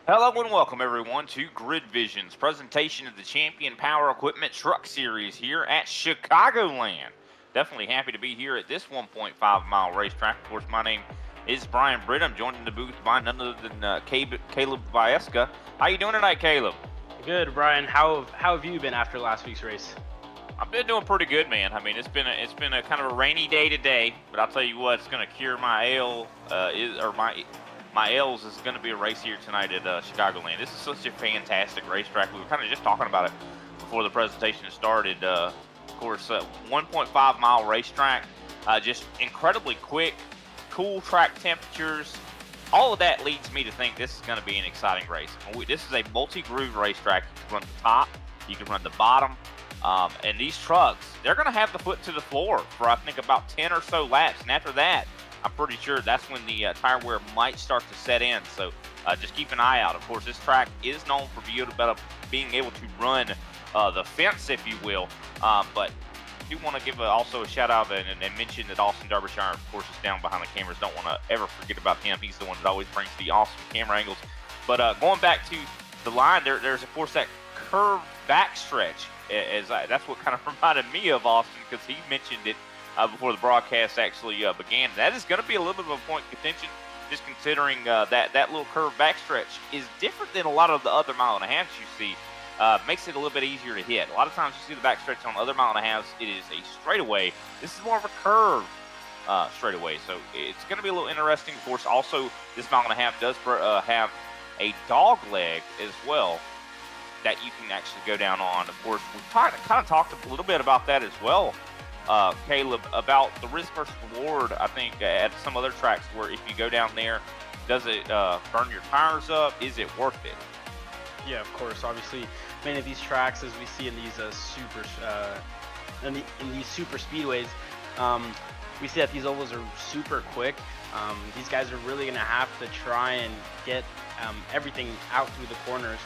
Hello and welcome everyone to Grid Vision's presentation of the Champion Power Equipment Truck Series here at Chicagoland. Definitely happy to be here at this 1.5-mile racetrack. Of course, my name is Brian Britt. I'm joined in the booth by none other than Caleb Vieska. How you doing tonight, Caleb? Good, Brian. How have you been after last week's race? I've been doing pretty good, man. I mean, it's been a kind of a rainy day today, but I'll tell you what, it's going to cure my ail. My L's is going to be a race here tonight at Chicagoland. This is such a fantastic racetrack. We were kind of just talking about it before the presentation started. Of course, 1.5-mile racetrack, just incredibly quick, cool track temperatures. All of that leads me to think this is going to be an exciting race. This is a multi-groove racetrack. You can run the top, you can run the bottom, and these trucks, they're going to have the foot to the floor for I think about 10 or so laps, and after that, I'm pretty sure that's when the tire wear might start to set in, so just keep an eye out. Of course, this track is known for being able to run the fence, if you will, but I do want to give also a shout out and mention that Austin Derbyshire, of course, is down behind the cameras. Don't want to ever forget about him. He's the one that always brings the awesome camera angles. But going back to the line, there's of course that curved backstretch. That's what kind of reminded me of Austin because he mentioned it before the broadcast actually began. That is going to be a little bit of a point of contention, just considering that little curved backstretch is different than a lot of the other mile and a halves you see. Makes it a little bit easier to hit. A lot of times you see the backstretch on other mile and a halves, it is a straightaway. This is more of a curve straightaway, so it's going to be a little interesting. Of course, also this mile and a half does have a dog leg as well that you can actually go down on. Of course, we kind of talked a little bit about that as well, Caleb, about the risk versus reward. I think at some other tracks where if you go down there, does it burn your tires up? Is it worth it? Yeah, of course. Obviously, many of these tracks, as we see in these in these super speedways, we see that these ovals are super quick. These guys are really going to have to try and get everything out through the corners.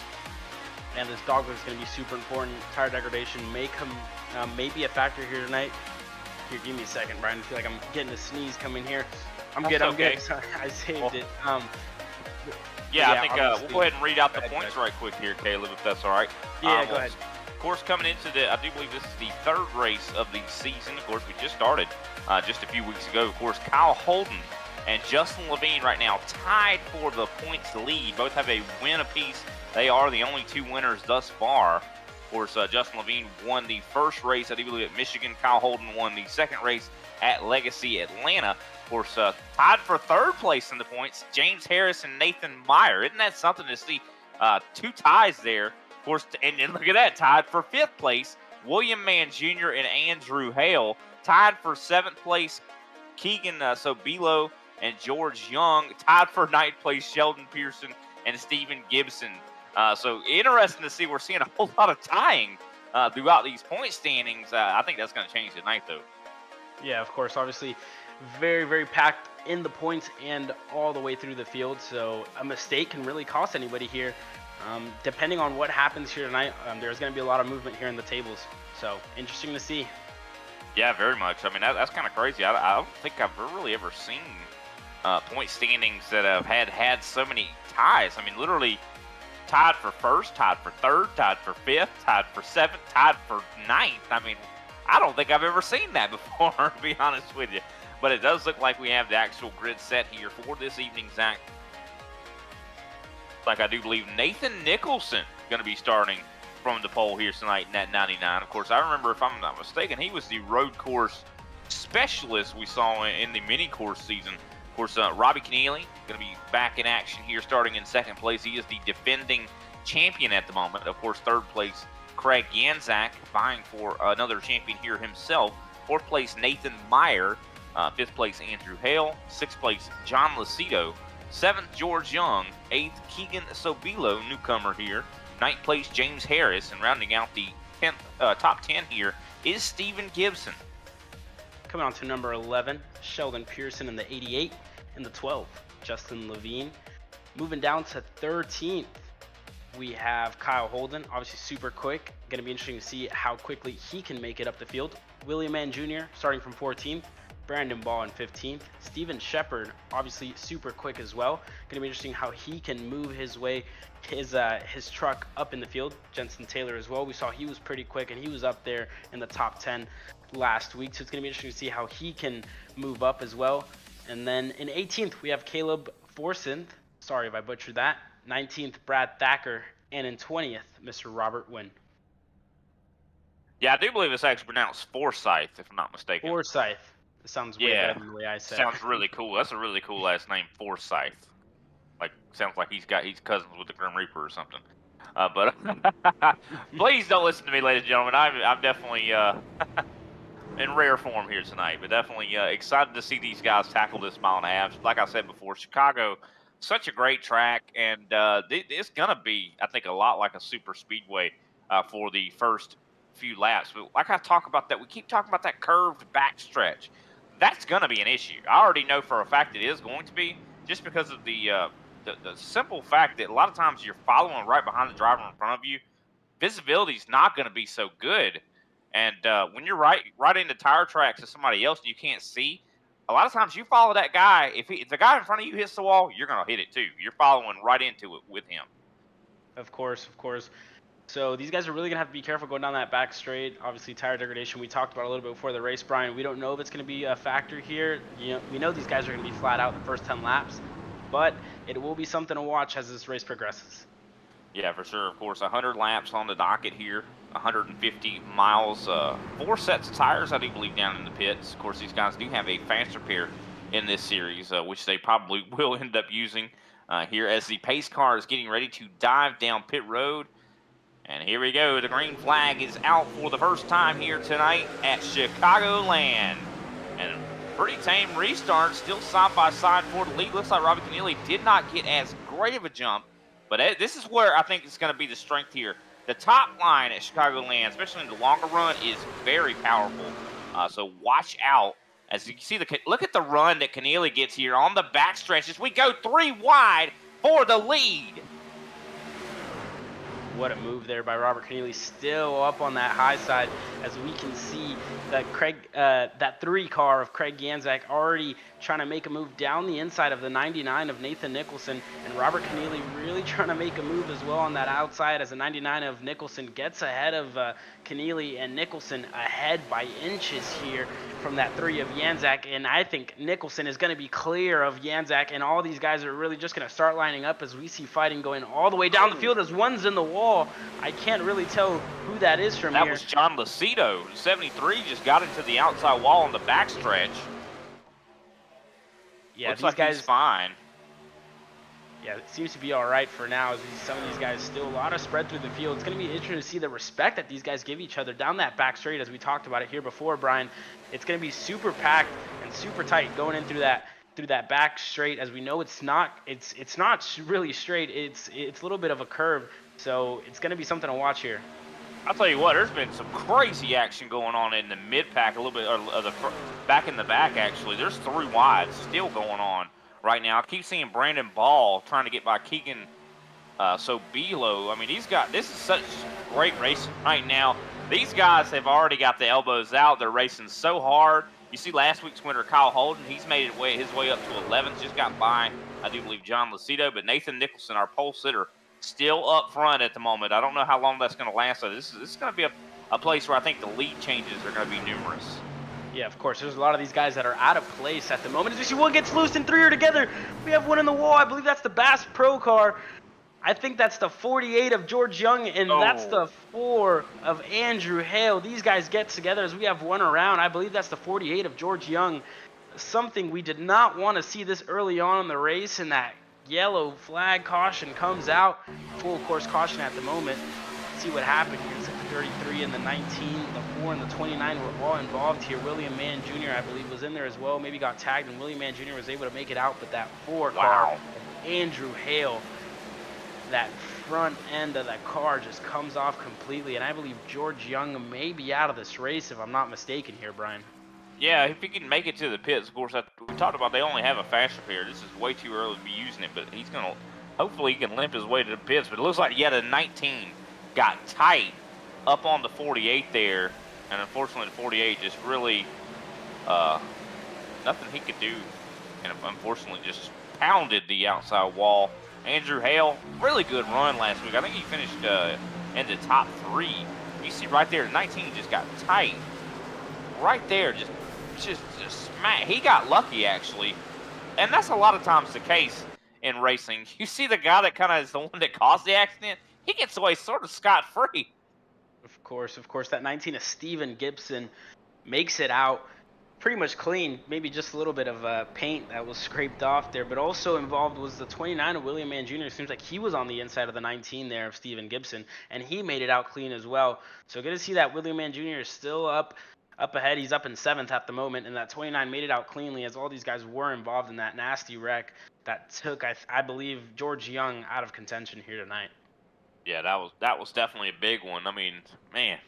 And this dogleg is going to be super important. Tire degradation may be a factor here tonight. Here, give me a second, Brian. I feel like I'm getting a sneeze coming here. I'm good. Sorry, I saved it. Yeah, I think we'll go ahead and read out the points right quick here, Caleb, if that's all right. Yeah, go ahead. Of course, coming into I do believe this is the third race of the season. Of course, we just started just a few weeks ago. Of course, Kyle Holden and Justin Levine right now tied for the points lead. Both have a win apiece. They are the only two winners thus far. Of course, Justin Levine won the first race, I do believe, at Michigan. Kyle Holden won the second race at Legacy, Atlanta. Of course, tied for third place in the points, James Harris and Nathan Meyer. Isn't that something to see? Two ties there. Of course, and look at that, tied for fifth place, William Mann Jr. and Andrew Hale. Tied for seventh place, Keegan Sobilo and George Young. Tied for ninth place, Sheldon Pearson and Stephen Gibson. So interesting to see. We're seeing a whole lot of tying throughout these point standings. I think that's going to change tonight, though. Yeah, of course. Obviously, very, very packed in the points and all the way through the field. So a mistake can really cost anybody here. Depending on what happens here tonight, there's going to be a lot of movement here in the tables. So interesting to see. Yeah, very much. I mean, that's kind of crazy. I don't think I've really ever seen point standings that have had so many ties. I mean, literally tied for first, tied for third, tied for fifth, tied for seventh, tied for ninth. I mean, I don't think I've ever seen that before, to be honest with you. But it does look like we have the actual grid set here for this evening, Zach. Like I do believe Nathan Nicholson going to be starting from the pole here tonight in that 99. Of course, I remember, if I'm not mistaken, he was the road course specialist we saw in the mini course season. Of course, Robbie Keneally going to be back in action here starting in second place. He is the defending champion at the moment. Of course, third place, Craig Yanzak, vying for another champion here himself. Fourth place, Nathan Meyer. Fifth place, Andrew Hale. Sixth place, John Lucido. Seventh, George Young. Eighth, Keegan Sobilo, newcomer here. Ninth place, James Harris. And rounding out the top 10 here is Stephen Gibson. Coming on to number 11, Sheldon Pearson in the 88. In the 12, Justin Levine. Moving down to 13th, we have Kyle Holden, obviously super quick. Going to be interesting to see how quickly he can make it up the field. William Mann Jr. starting from 14th. Brandon Ball in 15th. Steven Shepard, obviously super quick as well. Going to be interesting how he can move his way, his truck up in the field. Jensen Taylor as well. We saw he was pretty quick, and he was up there in the top 10 last week. So it's going to be interesting to see how he can move up as well. And then in 18th, we have Caleb Forsyth. Sorry if I butchered that. 19th, Brad Thacker. And in 20th, Mr. Robert Wynn. Yeah, I do believe it's actually pronounced Forsyth, if I'm not mistaken. Forsyth. It sounds way better than the way I said it. Sounds really cool. That's a really cool last name, Forsyth. Like, sounds like he's cousins with the Grim Reaper or something. But please don't listen to me, ladies and gentlemen. I'm definitely in rare form here tonight, but definitely excited to see these guys tackle this mile and a half. Like I said before, Chicago, such a great track, and it's gonna be, I think, a lot like a super speedway for the first few laps. But like I talk about that, we keep talking about that curved backstretch. That's gonna be an issue. I already know for a fact it is going to be, just because of the simple fact that a lot of times you're following right behind the driver in front of you. Visibility is not going to be so good. And when you're right into tire tracks of somebody else and you can't see, a lot of times you follow that guy. If the guy in front of you hits the wall, you're going to hit it too. You're following right into it with him. Of course, of course. So these guys are really going to have to be careful going down that back straight. Obviously, tire degradation, we talked about a little bit before the race, Brian. We don't know if it's going to be a factor here. We know these guys are going to be flat out the first 10 laps, but it will be something to watch as this race progresses. Yeah, for sure. Of course, 100 laps on the docket here, 150 miles, 4 sets of tires, I do believe, down in the pits. Of course, these guys do have a faster pair in this series, which they probably will end up using here as the pace car is getting ready to dive down pit road. And here we go. The green flag is out for the first time here tonight at Chicagoland. And pretty tame restart, still side by side for the lead. Looks like Robbie Keneally did not get as great of a jump, but this is where I think it's going to be the strength here. The top line at Chicagoland, especially in the longer run, is very powerful. So watch out. As you can see, look at the run that Keneally gets here on the backstretch as we go 3 wide for the lead. What a move there by Robert Keneally, still up on that high side, as we can see that that 3 car of Craig Ganzak already trying to make a move down the inside of the 99 of Nathan Nicholson, and Robert Keneally really trying to make a move as well on that outside as the 99 of Nicholson gets ahead of Keneally, and Nicholson ahead by inches here from that 3 of Ganzak, and I think Nicholson is going to be clear of Ganzak, and all these guys are really just going to start lining up as we see fighting going all the way down the field as one's in the wall. I can't really tell who that is from here. That was John Lucido. 73 just got into the outside wall on the backstretch. Yeah, looks these like guys he's fine. Yeah, it seems to be all right for now. As some of these guys still a lot of spread through the field. It's going to be interesting to see the respect that these guys give each other down that back straight, as we talked about it here before, Brian. It's going to be super packed and super tight going in through that back straight. As we know, it's not really straight. It's a little bit of a curve. So it's going to be something to watch here. I'll tell you what, there's been some crazy action going on in the mid-pack, a little bit, or the back in the back, actually. There's 3 wides still going on right now. I keep seeing Brandon Ball trying to get by Keegan Sobilo. I mean, this is such great racing right now. These guys have already got the elbows out. They're racing so hard. You see last week's winner, Kyle Holden, he's made his way up to 11th, just got by, I do believe, John Lucido, but Nathan Nicholson, our pole sitter, still up front at the moment. I don't know how long that's going to last. So this is going to be a place where I think the lead changes are going to be numerous. Yeah, of course. There's a lot of these guys that are out of place at the moment. As we see one gets loose and 3 are together. We have one in the wall. I believe that's the Bass Pro car. I think that's the 48 of George Young, and that's the 4 of Andrew Hale. These guys get together as we have one around. I believe that's the 48 of George Young. Something we did not want to see this early on in the race, and that yellow flag caution comes out. Full course caution at the moment. Let's see what happened here. It's like the 33 and the 19, the 4 and the 29 were all involved here. William Mann Jr., I believe, was in there as well. Maybe got tagged, and William Mann Jr. was able to make it out. But that 4 car, Andrew Hale, that front end of that car just comes off completely. And I believe George Young may be out of this race, if I'm not mistaken here, Brian. Yeah, if he can make it to the pits, of course, we talked about they only have a faster pair. This is way too early to be using it, but he's going to, hopefully he can limp his way to the pits. But it looks like, yeah, the 19 got tight up on the 48 there, and unfortunately the 48 just really nothing he could do, and unfortunately just pounded the outside wall. Andrew Hale, really good run last week. I think he finished in the top 3. You see right there, 19 just got tight. Right there, just smack. He got lucky actually, and that's a lot of times the case in racing. You see the guy that kind of is the one that caused the accident, he gets away sort of scot-free. Of course, that 19 of Steven Gibson makes it out pretty much clean. Maybe just a little bit of paint that was scraped off there, but also involved was the 29 of William Mann Jr. It seems like he was on the inside of the 19 there of Steven Gibson, and he made it out clean as well. So good to see that William Mann Jr. is still up ahead. He's up in 7th at the moment, and that 29 made it out cleanly as all these guys were involved in that nasty wreck that took, I believe, George Young out of contention here tonight. Yeah, that was definitely a big one. I mean, man,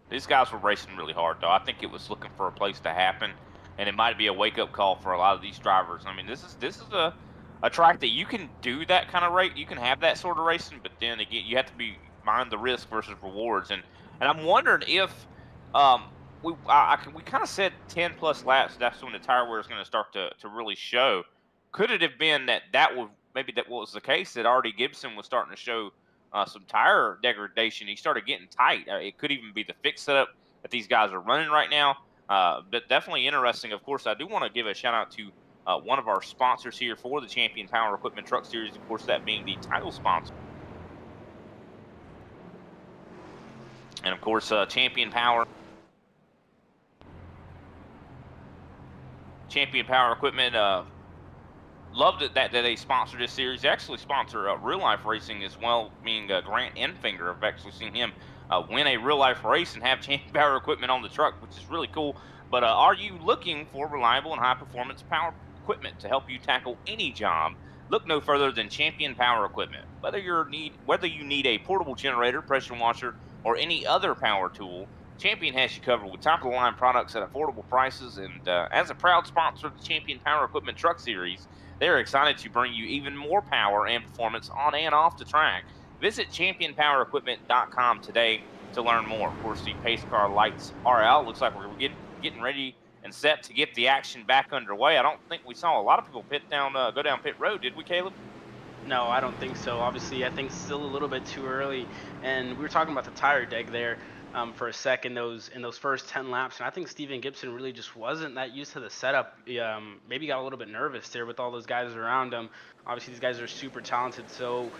these guys were racing really hard, though. I think it was looking for a place to happen, and it might be a wake-up call for a lot of these drivers. I mean, this is a track that you can do that kind of race. You can have that sort of racing, but then again, you have to be mind the risk versus rewards. And I'm wondering if we kind of said 10 plus laps. That's when the tire wear is going to start to really show. Could it have been that was the case, that Artie Gibson was starting to show some tire degradation? He started getting tight. It could even be the fix setup that these guys are running right now. But definitely interesting. Of course, I do want to give a shout out to one of our sponsors here for the Champion Power Equipment Truck Series, of course, that being the title sponsor. And of course, Champion Power Equipment loved it that they sponsored this series. They actually sponsor real life racing as well, meaning Grant Enfinger. I've actually seen him win a real life race and have Champion Power Equipment on the truck, which is really cool. But are you looking for reliable and high performance power equipment to help you tackle any job? Look no further than Champion Power Equipment. Whether you need a portable generator, pressure washer, or any other power tool, Champion has you covered with top-of-the-line products at affordable prices. And as a proud sponsor of the Champion Power Equipment Truck Series, they're excited to bring you even more power and performance on and off the track. Visit championpowerequipment.com today to learn more. Of course, the pace car lights are out. Looks like we're getting ready and set to get the action back underway. I don't think we saw a lot of people go down pit road, did we, Caleb? No, I don't think so. Obviously, I think still a little bit too early. And we were talking about the tire deg there for a second in those first 10 laps, and I think Steven Gibson really just wasn't that used to the setup. Maybe got a little bit nervous there with all those guys around him. Obviously, these guys are super talented, so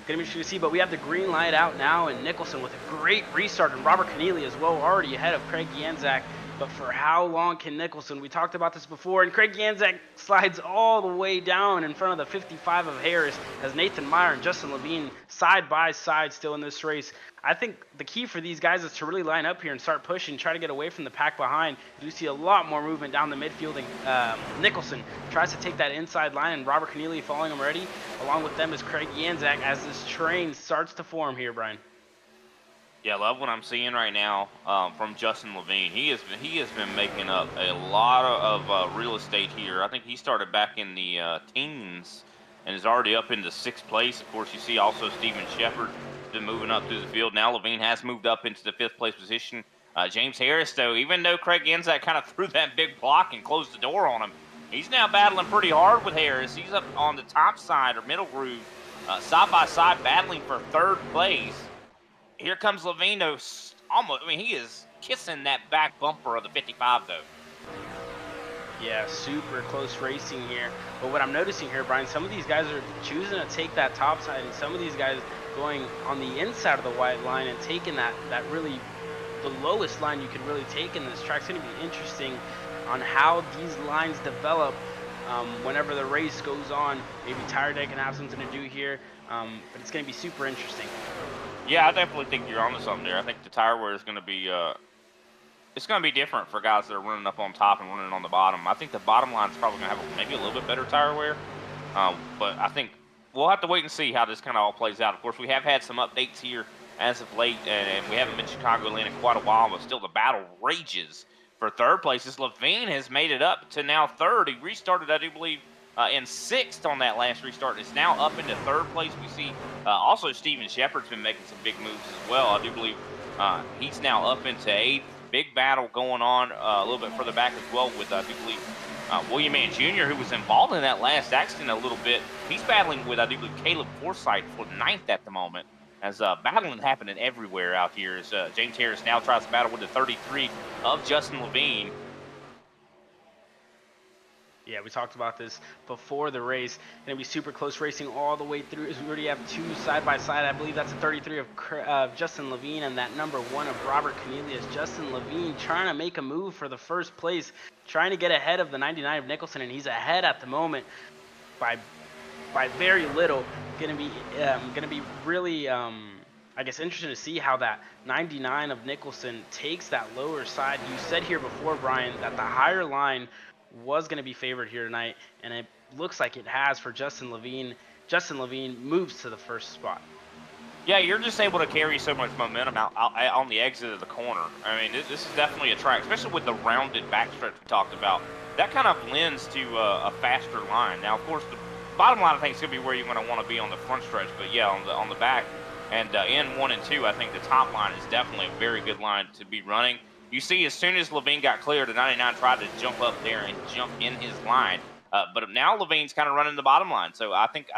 gonna be interesting to see. But we have the green light out now, and Nicholson with a great restart, and Robert Keneally as well, already ahead of Craig Yanzak. But for how long can Nicholson? We talked about this before, and Craig Yanzak slides all the way down in front of the 55 of Harris as Nathan Meyer and Justin Levine side by side still in this race. I think the key for these guys is to really line up here and start pushing, try to get away from the pack behind. You see a lot more movement down the midfield, and Nicholson tries to take that inside line, and Robert Keneally following him already. Along with them is Craig Yanzak as this train starts to form here, Brian. Yeah, I love what I'm seeing right now from Justin Levine. He has been making up a lot of real estate here. I think he started back in the teens and is already up into 6th place. Of course, you see also Steven Shepard been moving up through the field. Now Levine has moved up into the 5th place position. James Harris, though, even though Craig Yanzak kind of threw that big block and closed the door on him, he's now battling pretty hard with Harris. He's up on the top side or middle groove, side by side, battling for 3rd place. Here comes Levine, though. He is kissing that back bumper of the 55, though. Yeah, super close racing here. But what I'm noticing here, Brian, some of these guys are choosing to take that top side, and some of these guys going on the inside of the white line and taking that really the lowest line you can really take in this track. It's going to be interesting on how these lines develop whenever the race goes on. Maybe tire deck can have something to do here, but it's going to be super interesting. Yeah, I definitely think you're onto something there. I think the tire wear is going to be it's going to be different for guys that are running up on top and running on the bottom. I think the bottom line is probably going to have maybe a little bit better tire wear, but I think we'll have to wait and see how this kind of all plays out. Of course, we have had some updates here as of late, and we haven't been Chicagoland in quite a while, but still the battle rages for 3rd places. Levine has made it up to now 3rd. He restarted, I do believe, in 6th on that last restart. It's now up into 3rd place. We see also Steven Shepard's been making some big moves as well. I do believe he's now up into 8th. Big battle going on a little bit further back as well with, I do believe, William Mann Jr., who was involved in that last accident a little bit. He's battling with, I do believe, Caleb Forsyth for 9th at the moment. As battling happening everywhere out here. As James Harris now tries to battle with the 33 of Justin Levine. Yeah, we talked about this before the race. Going to be super close racing all the way through. As we already have 2 side by side. I believe that's a 33 of Justin Levine and that number 1 of Robert Cornelius. Justin Levine trying to make a move for the first place, trying to get ahead of the 99 of Nicholson, and he's ahead at the moment by very little. Going to be really I guess interesting to see how that 99 of Nicholson takes that lower side. You said here before, Brian, that the higher line was going to be favored here tonight, and it looks like it has for Justin Levine. Justin Levine moves to the first spot. Yeah, you're just able to carry so much momentum out on the exit of the corner. I mean, this is definitely a track, especially with the rounded backstretch we talked about. That kind of lends to a faster line. Now, of course, the bottom line I think is going to be where you're going to want to be on the front stretch, but yeah, on the back and in 1 and 2, I think the top line is definitely a very good line to be running. You see, as soon as Levine got clear, the 99 tried to jump up there and jump in his line. But now Levine's kind of running the bottom line. So I think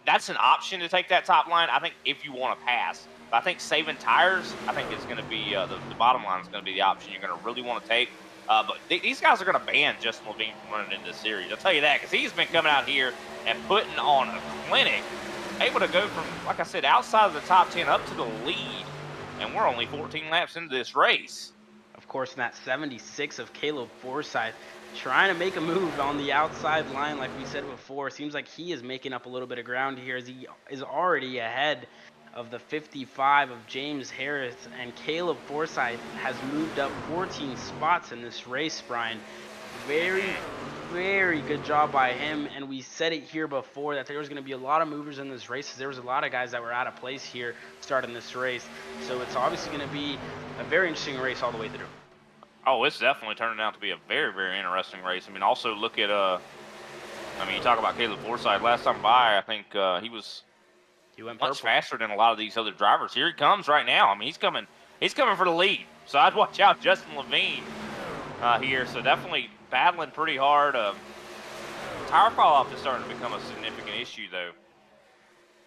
that's an option to take that top line. I think if you want to pass. But I think saving tires, I think it's going to be the bottom line is going to be the option you're going to really want to take. But these guys are going to ban Justin Levine from running in this series. I'll tell you that because he's been coming out here and putting on a clinic, able to go from, like I said, outside of the top 10 up to the lead. And we're only 14 laps into this race. Of course, in that 76 of Caleb Forsyth, trying to make a move on the outside line like we said before. Seems like he is making up a little bit of ground here as he is already ahead of the 55 of James Harris. And Caleb Forsyth has moved up 14 spots in this race, Brian. Very good job by him, and we said it here before that there was going to be a lot of movers in this race. There was a lot of guys that were out of place here starting this race, so it's obviously going to be a very interesting race all the way through. Oh, it's definitely turning out to be a very interesting race. I mean, also look at you talk about Caleb Forsyth. Last time by, I think he went much faster than a lot of these other drivers. Here he comes right now. I mean, he's coming for the lead. So I'd watch out Justin Levine here. So definitely battling pretty hard. Tire fall off is starting to become a significant issue, though.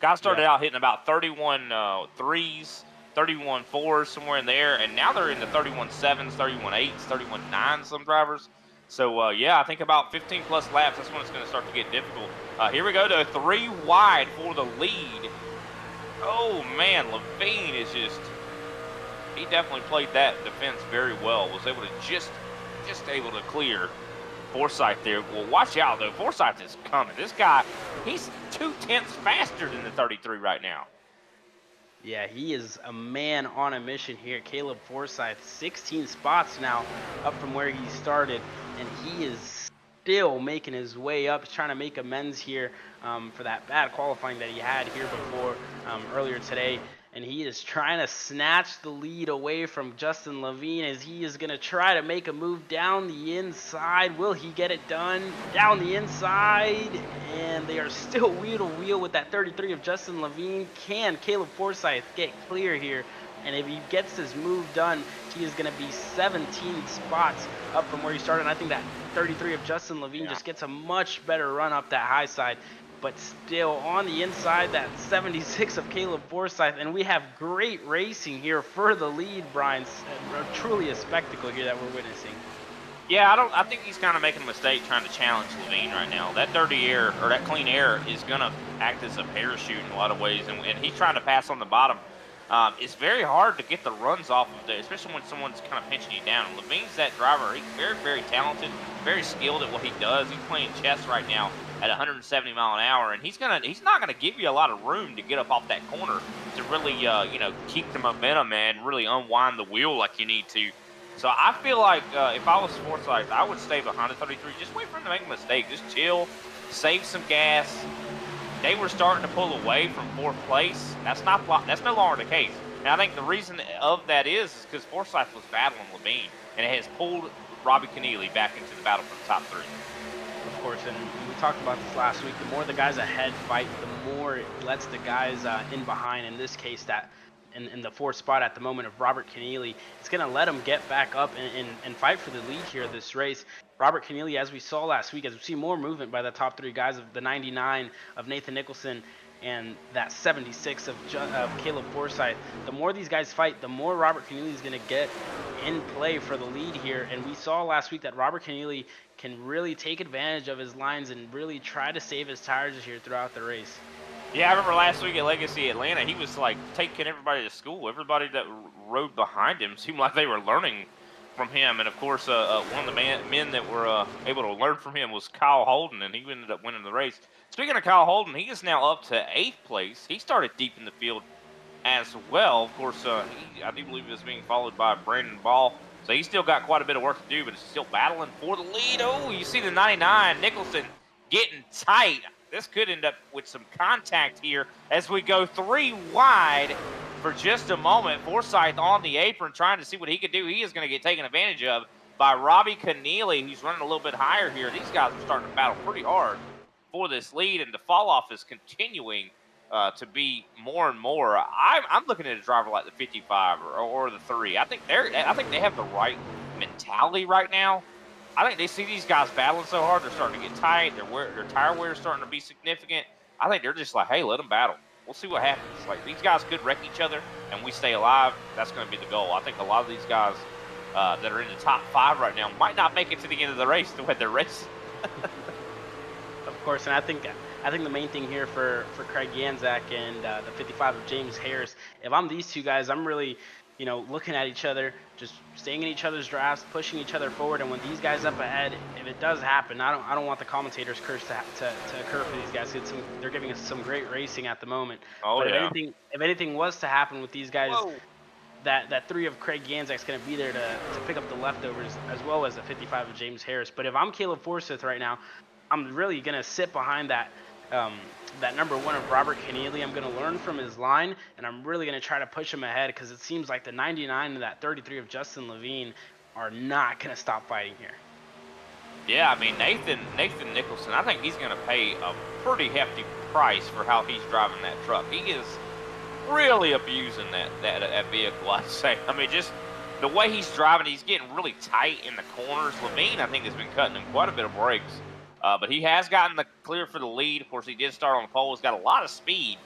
Guys started out hitting about 31 threes, 31 fours, somewhere in there, and now they're in the 31 sevens, 31 eights, 31 nines, some drivers. So, I think about 15-plus laps, that's when it's going to start to get difficult. Here we go to 3 wide for the lead. Oh, man, Levine is he definitely played that defense very well, was able to just able to clear Forsyth there. Well, watch out, though. Forsyth is coming. This guy, he's 2/10 faster than the 33 right now. Yeah, he is a man on a mission here. Caleb Forsyth, 16 spots now up from where he started, and he is still making his way up. He's trying to make amends here for that bad qualifying that he had here before earlier today. And he is trying to snatch the lead away from Justin Levine as he is going to try to make a move down the inside. Will he get it done? Down the inside. And they are still wheel to wheel with that 33 of Justin Levine. Can Caleb Forsyth get clear here? And if he gets this move done, he is going to be 17 spots up from where he started. And I think that 33 of Justin Levine just gets a much better run up that high side. But still on the inside, that 76 of Caleb Forsyth, and we have great racing here for the lead, Brian. Truly a spectacle here that we're witnessing. Yeah, I think he's kind of making a mistake trying to challenge Levine right now. That dirty air, or that clean air, is going to act as a parachute in a lot of ways, and he's trying to pass on the bottom. It's very hard to get the runs off of there, especially when someone's kind of pinching you down. Levine's that driver. He's very talented, very skilled at what he does. He's playing chess right now at 170 mile an hour, and he's not gonna give you a lot of room to get up off that corner to really keep the momentum and really unwind the wheel like you need to. So I feel like if I was Forsyth, I would stay behind the 33. Just wait for him to make a mistake. Just chill, save some gas. They were starting to pull away from 4th place. That's no longer the case. And I think the reason of that is because Forsyth was battling Levine, and it has pulled Robbie Keneally back into the battle for the top 3. Of course, and we talked about this last week. The more the guys ahead fight, the more it lets the guys in behind, in this case, that in the fourth spot at the moment of Robert Keneally. It's going to let him get back up and fight for the lead here this race. Robert Keneally, as we saw last week, as we see more movement by the top three guys of the 99 of Nathan Nicholson and that 76 of Caleb Forsyth, the more these guys fight, the more Robert Keneally is going to get in play for the lead here. And we saw last week that Robert Keneally can really take advantage of his lines and really try to save his tires here throughout the race. Yeah, I remember last week at Legacy Atlanta, he was like taking everybody to school. Everybody that rode behind him seemed like they were learning from him. And of course, one of the men that were able to learn from him was Kyle Holden, and he ended up winning the race. Speaking of Kyle Holden, he is now up to 8th place. He started deep in the field as well. Of course, I do believe he was being followed by Brandon Ball. So he's still got quite a bit of work to do, but he's still battling for the lead. Oh, you see the 99, Nicholson getting tight. This could end up with some contact here as we go 3 wide for just a moment. Forsyth on the apron trying to see what he could do. He is going to get taken advantage of by Robbie Keneally, who's running a little bit higher here. These guys are starting to battle pretty hard for this lead, and the fall off is continuing to be more and more. I'm looking at a driver like the 55 or the 3. I think they have the right mentality right now. I think they see these guys battling so hard, they're starting to get tight. Their tire wear is starting to be significant. I think they're just like, hey, let them battle. We'll see what happens. Like, these guys could wreck each other, and we stay alive. That's going to be the goal. I think a lot of these guys that are in the top 5 right now might not make it to the end of the race the way they're racing. Of course, and I think the main thing here for Craig Yanzak and the 55 of James Harris, if I'm these two guys, I'm really, looking at each other, just staying in each other's drafts, pushing each other forward. And when these guys up ahead, if it does happen, I don't want the commentators' curse to occur for these guys. They're giving us some great racing at the moment. Oh, but yeah. if anything was to happen with these guys, Whoa. that 3 of Craig Yanzak's going to be there to pick up the leftovers, as well as the 55 of James Harris. But if I'm Caleb Forsyth right now, I'm really going to sit behind that number 1 of Robert Keneally. I'm going to learn from his line, and I'm really going to try to push him ahead, because it seems like the 99 and that 33 of Justin Levine are not going to stop fighting here. Yeah, I mean, Nathan Nicholson, I think he's going to pay a pretty hefty price for how he's driving that truck. He is really abusing that vehicle, I'd say. I mean, just the way he's driving, he's getting really tight in the corners. Levine, I think, has been cutting him quite a bit of breaks. But he has gotten the clear for the lead. Of course, he did start on the pole. He's got a lot of speed.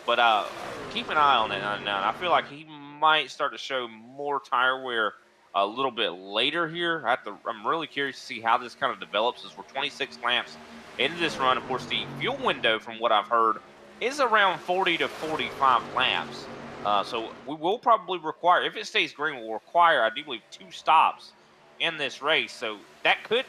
But keep an eye on it. I feel like he might start to show more tire wear a little bit later here. I'm really curious to see how this kind of develops, as we're 26 laps into this run. Of course, the fuel window, from what I've heard, is around 40 to 45 laps. So we will probably require, if it stays green, we'll require, I do believe, 2 stops in this race. So that could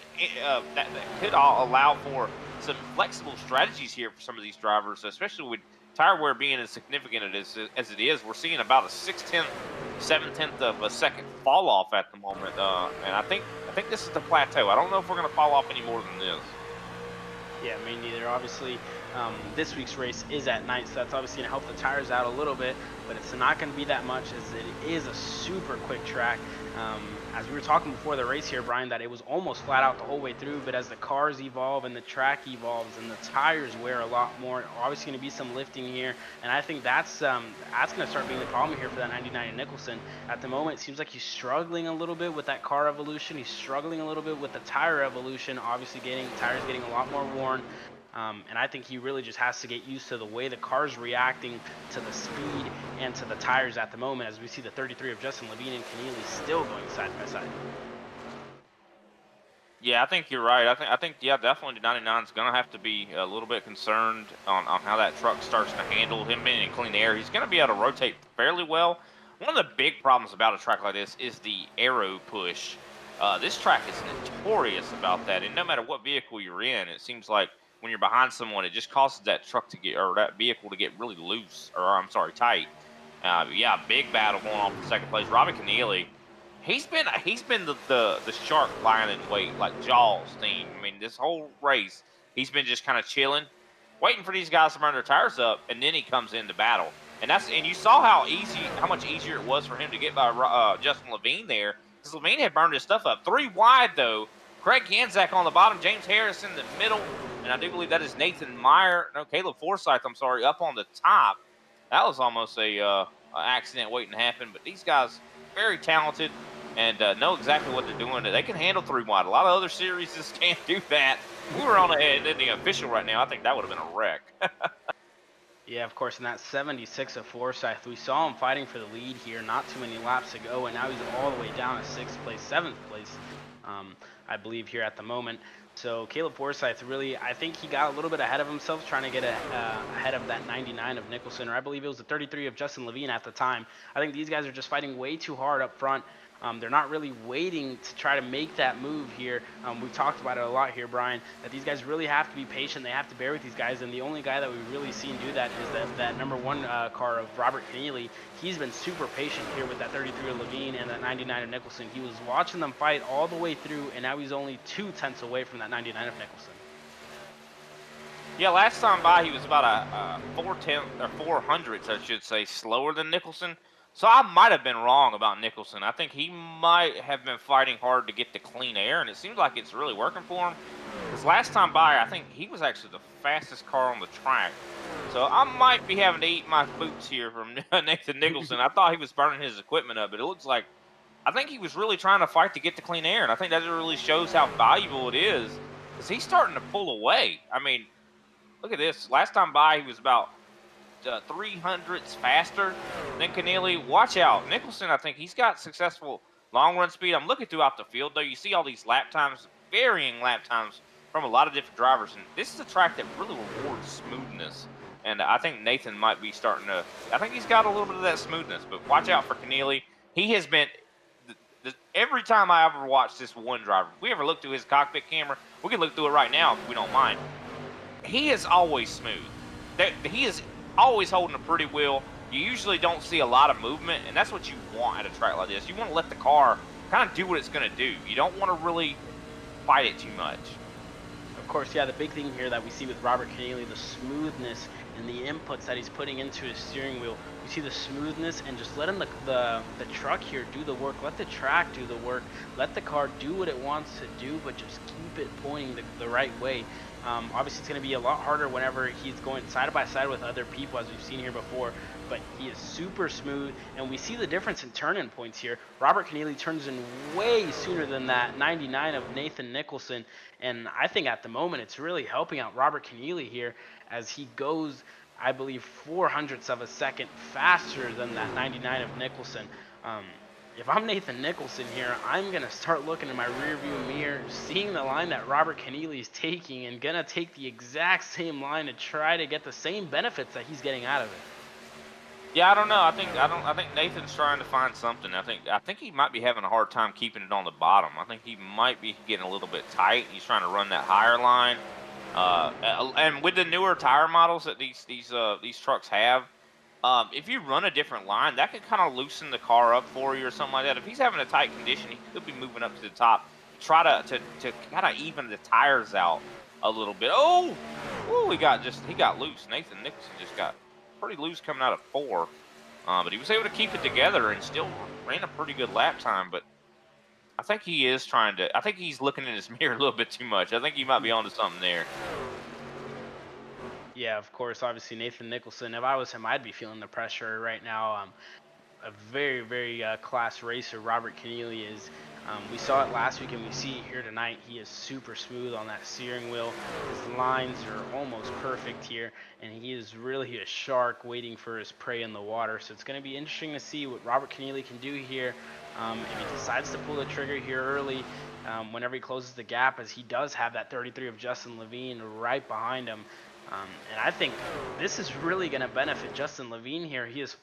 allow for some flexible strategies here for some of these drivers, especially with tire wear being as significant as it is. We're seeing about a 6/10, 7/10 of a second fall off at the moment, and I think this is the plateau. I don't know if we're going to fall off any more than this. Yeah, me neither. Obviously, this week's race is at night, so that's obviously going to help the tires out a little bit, but it's not going to be that much, as it is a super quick track. As we were talking before the race here, Brian, that it was almost flat out the whole way through, but as the cars evolve and the track evolves and the tires wear a lot more, obviously going to be some lifting here, and I think that's going to start being the problem here for that 99 in Nicholson. At the moment, it seems like he's struggling a little bit with that car evolution. He's struggling a little bit with the tire evolution, obviously tires getting a lot more worn. And I think he really just has to get used to the way the car's reacting to the speed and to the tires at the moment, as we see the 33 of Justin Levine and Keneally still going side by side. Yeah, I think you're right. I think yeah, definitely the 99 is going to have to be a little bit concerned on how that truck starts to handle him being in clean air. He's going to be able to rotate fairly well. One of the big problems about a track like this is the aero push. This track is notorious about that, and no matter what vehicle you're in, it seems like when you're behind someone, it just causes that truck to get, or that vehicle to get really loose, or I'm sorry, tight. Yeah, big battle going on for second place. Robbie Keneally, he's been the shark lying in wait, like Jaws theme. I mean, this whole race, he's been just kind of chilling, waiting for these guys to burn their tires up, and then he comes into battle. And you saw how much easier it was for him to get by Justin Levine there, because Levine had burned his stuff up. 3 wide though. Craig Yanzak on the bottom, James Harris in the middle, and I do believe that is Caleb Forsyth, up on the top. That was almost a accident waiting to happen. But these guys, very talented and know exactly what they're doing. They can handle 3 wide. A lot of other series just can't do that. If we were on the official right now, I think that would have been a wreck. Yeah, of course, in that 76 of Forsyth, we saw him fighting for the lead here not too many laps ago, and now he's all the way down to 6th place, 7th place, I believe, here at the moment. So Caleb Forsyth really, I think he got a little bit ahead of himself trying to get ahead of that 99 of Nicholson, or I believe it was the 33 of Justin Levine at the time. I think these guys are just fighting way too hard up front. They're not really waiting to try to make that move here. We've talked about it a lot here, Brian, that these guys really have to be patient. They have to bear with these guys, and the only guy that we've really seen do that is that number 1 car of Robert Keneally. He's been super patient here with that 33 of Levine and that 99 of Nicholson. He was watching them fight all the way through, and now he's only 2 tenths away from that 99 of Nicholson. Yeah, last time by he was about a 400ths, I should say, slower than Nicholson. So I might have been wrong about Nicholson. I think he might have been fighting hard to get the clean air, and it seems like it's really working for him. Because last time by, I think he was actually the fastest car on the track. So I might be having to eat my boots here from Nathan Nicholson. I thought he was burning his equipment up, but it looks like I think he was really trying to fight to get the clean air, and I think that really shows how valuable it is. Because he's starting to pull away. I mean, look at this. Last time by, he was about 300ths faster than Keneally. Watch out. Nicholson, I think he's got successful long run speed. I'm looking throughout the field, though. You see all these lap times, varying lap times from a lot of different drivers. And this is a track that really rewards smoothness. And I think Nathan might be starting to, I think he's got a little bit of that smoothness. But watch out for Keneally. He has been, every time I ever watch this one driver, if we ever look through his cockpit camera, we can look through it right now if we don't mind. He is always smooth. He is always holding a pretty wheel. You usually don't see a lot of movement, and that's what you want at a track like this. You want to let the car kind of do what it's going to do. You don't want to really fight it too much. Of course, yeah, the big thing here that we see with Robert Keneally, the smoothness and the inputs that he's putting into his steering wheel. We see the smoothness and just letting the truck here do the work. Let the track do the work. Let the car do what it wants to do, but just keep it pointing the right way. Obviously, it's going to be a lot harder whenever he's going side by side with other people, as we've seen here before, but he is super smooth, and we see the difference in turn-in points here. Robert Keneally turns in way sooner than that 99 of Nathan Nicholson, and I think at the moment it's really helping out Robert Keneally here as he goes, I believe, 400ths of a second faster than that 99 of Nicholson. If I'm Nathan Nicholson here, I'm going to start looking in my rearview mirror, seeing the line that Robert Keneally is taking, and going to take the exact same line to try to get the same benefits that he's getting out of it. Yeah, I don't know. I think Nathan's trying to find something. I think he might be having a hard time keeping it on the bottom. I think he might be getting a little bit tight. He's trying to run that higher line. And with the newer tire models that these trucks have, if you run a different line, that could kind of loosen the car up for you or something like that. If he's having a tight condition, he could be moving up to the top, try to kind of even the tires out a little bit. Oh, he got loose. Nathan Nicholson just got pretty loose coming out of 4, but he was able to keep it together and still ran a pretty good lap time. But I think he is trying to. I think he's looking in his mirror a little bit too much. I think he might be onto something there. Yeah, of course. Obviously, Nathan Nicholson. If I was him, I'd be feeling the pressure right now. A very, very class racer Robert Keneally is. We saw it last week, and we see it here tonight. He is super smooth on that steering wheel. His lines are almost perfect here, and he is really a shark waiting for his prey in the water. So it's going to be interesting to see what Robert Keneally can do here. If he decides to pull the trigger here early, whenever he closes the gap, as he does have that 33 of Justin Levine right behind him. And I think this is really going to benefit Justin Levine here. He is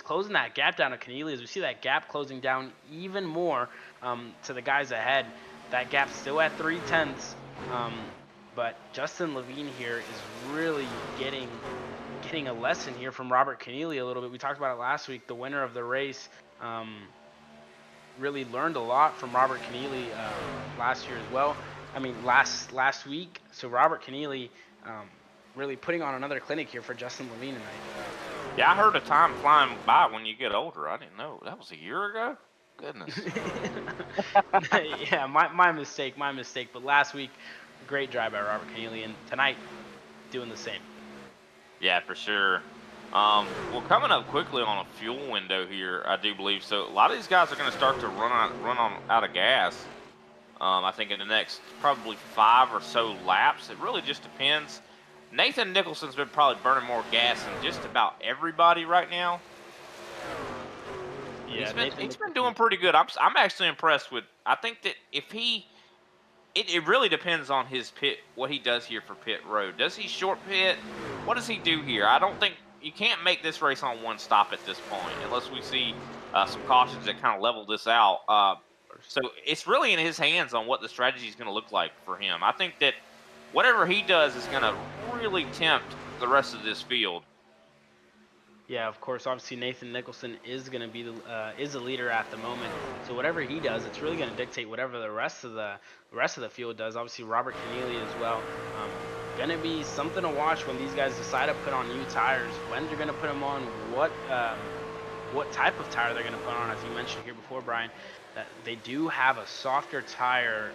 closing that gap down to Keneally as we see that gap closing down even more to the guys ahead. That gap's still at 3/10, but Justin Levine here is really getting a lesson here from Robert Keneally a little bit. We talked about it last week. The winner of the race really learned a lot from Robert Keneally last year as well. I mean, last week. So Robert Keneally really putting on another clinic here for Justin Levine tonight. Yeah, I heard of time flying by when you get older. I didn't know. That was a year ago? Goodness. Yeah, my mistake. But last week, great drive by Robert Keneally, and tonight, doing the same. Yeah, for sure. Well, coming up quickly on a fuel window here, I do believe so. A lot of these guys are going to start to run on out of gas. I think in the next probably 5 or so laps. It really just depends. Nathan Nicholson's been probably burning more gas than just about everybody right now. Yeah, Nathan He's been Nicholson. doing pretty good. I'm actually impressed with. I think that if he it really depends on his pit, what he does here for pit road. Does he short pit? What does he do here? I don't think you can't make this race on one stop at this point unless we see some cautions that kind of level this out. So it's really in his hands on what the strategy is going to look like for him. I think that whatever he does is going to really tempt the rest of this field. Yeah, of course. Obviously, Nathan Nicholson is going to be the leader at the moment. So whatever he does, it's really going to dictate whatever the rest of the field does. Obviously, Robert Keneally as well. Going to be something to watch when these guys decide to put on new tires. When they're going to put them on, what type of tire they're going to put on. As you mentioned here before, Brian, that they do have a softer tire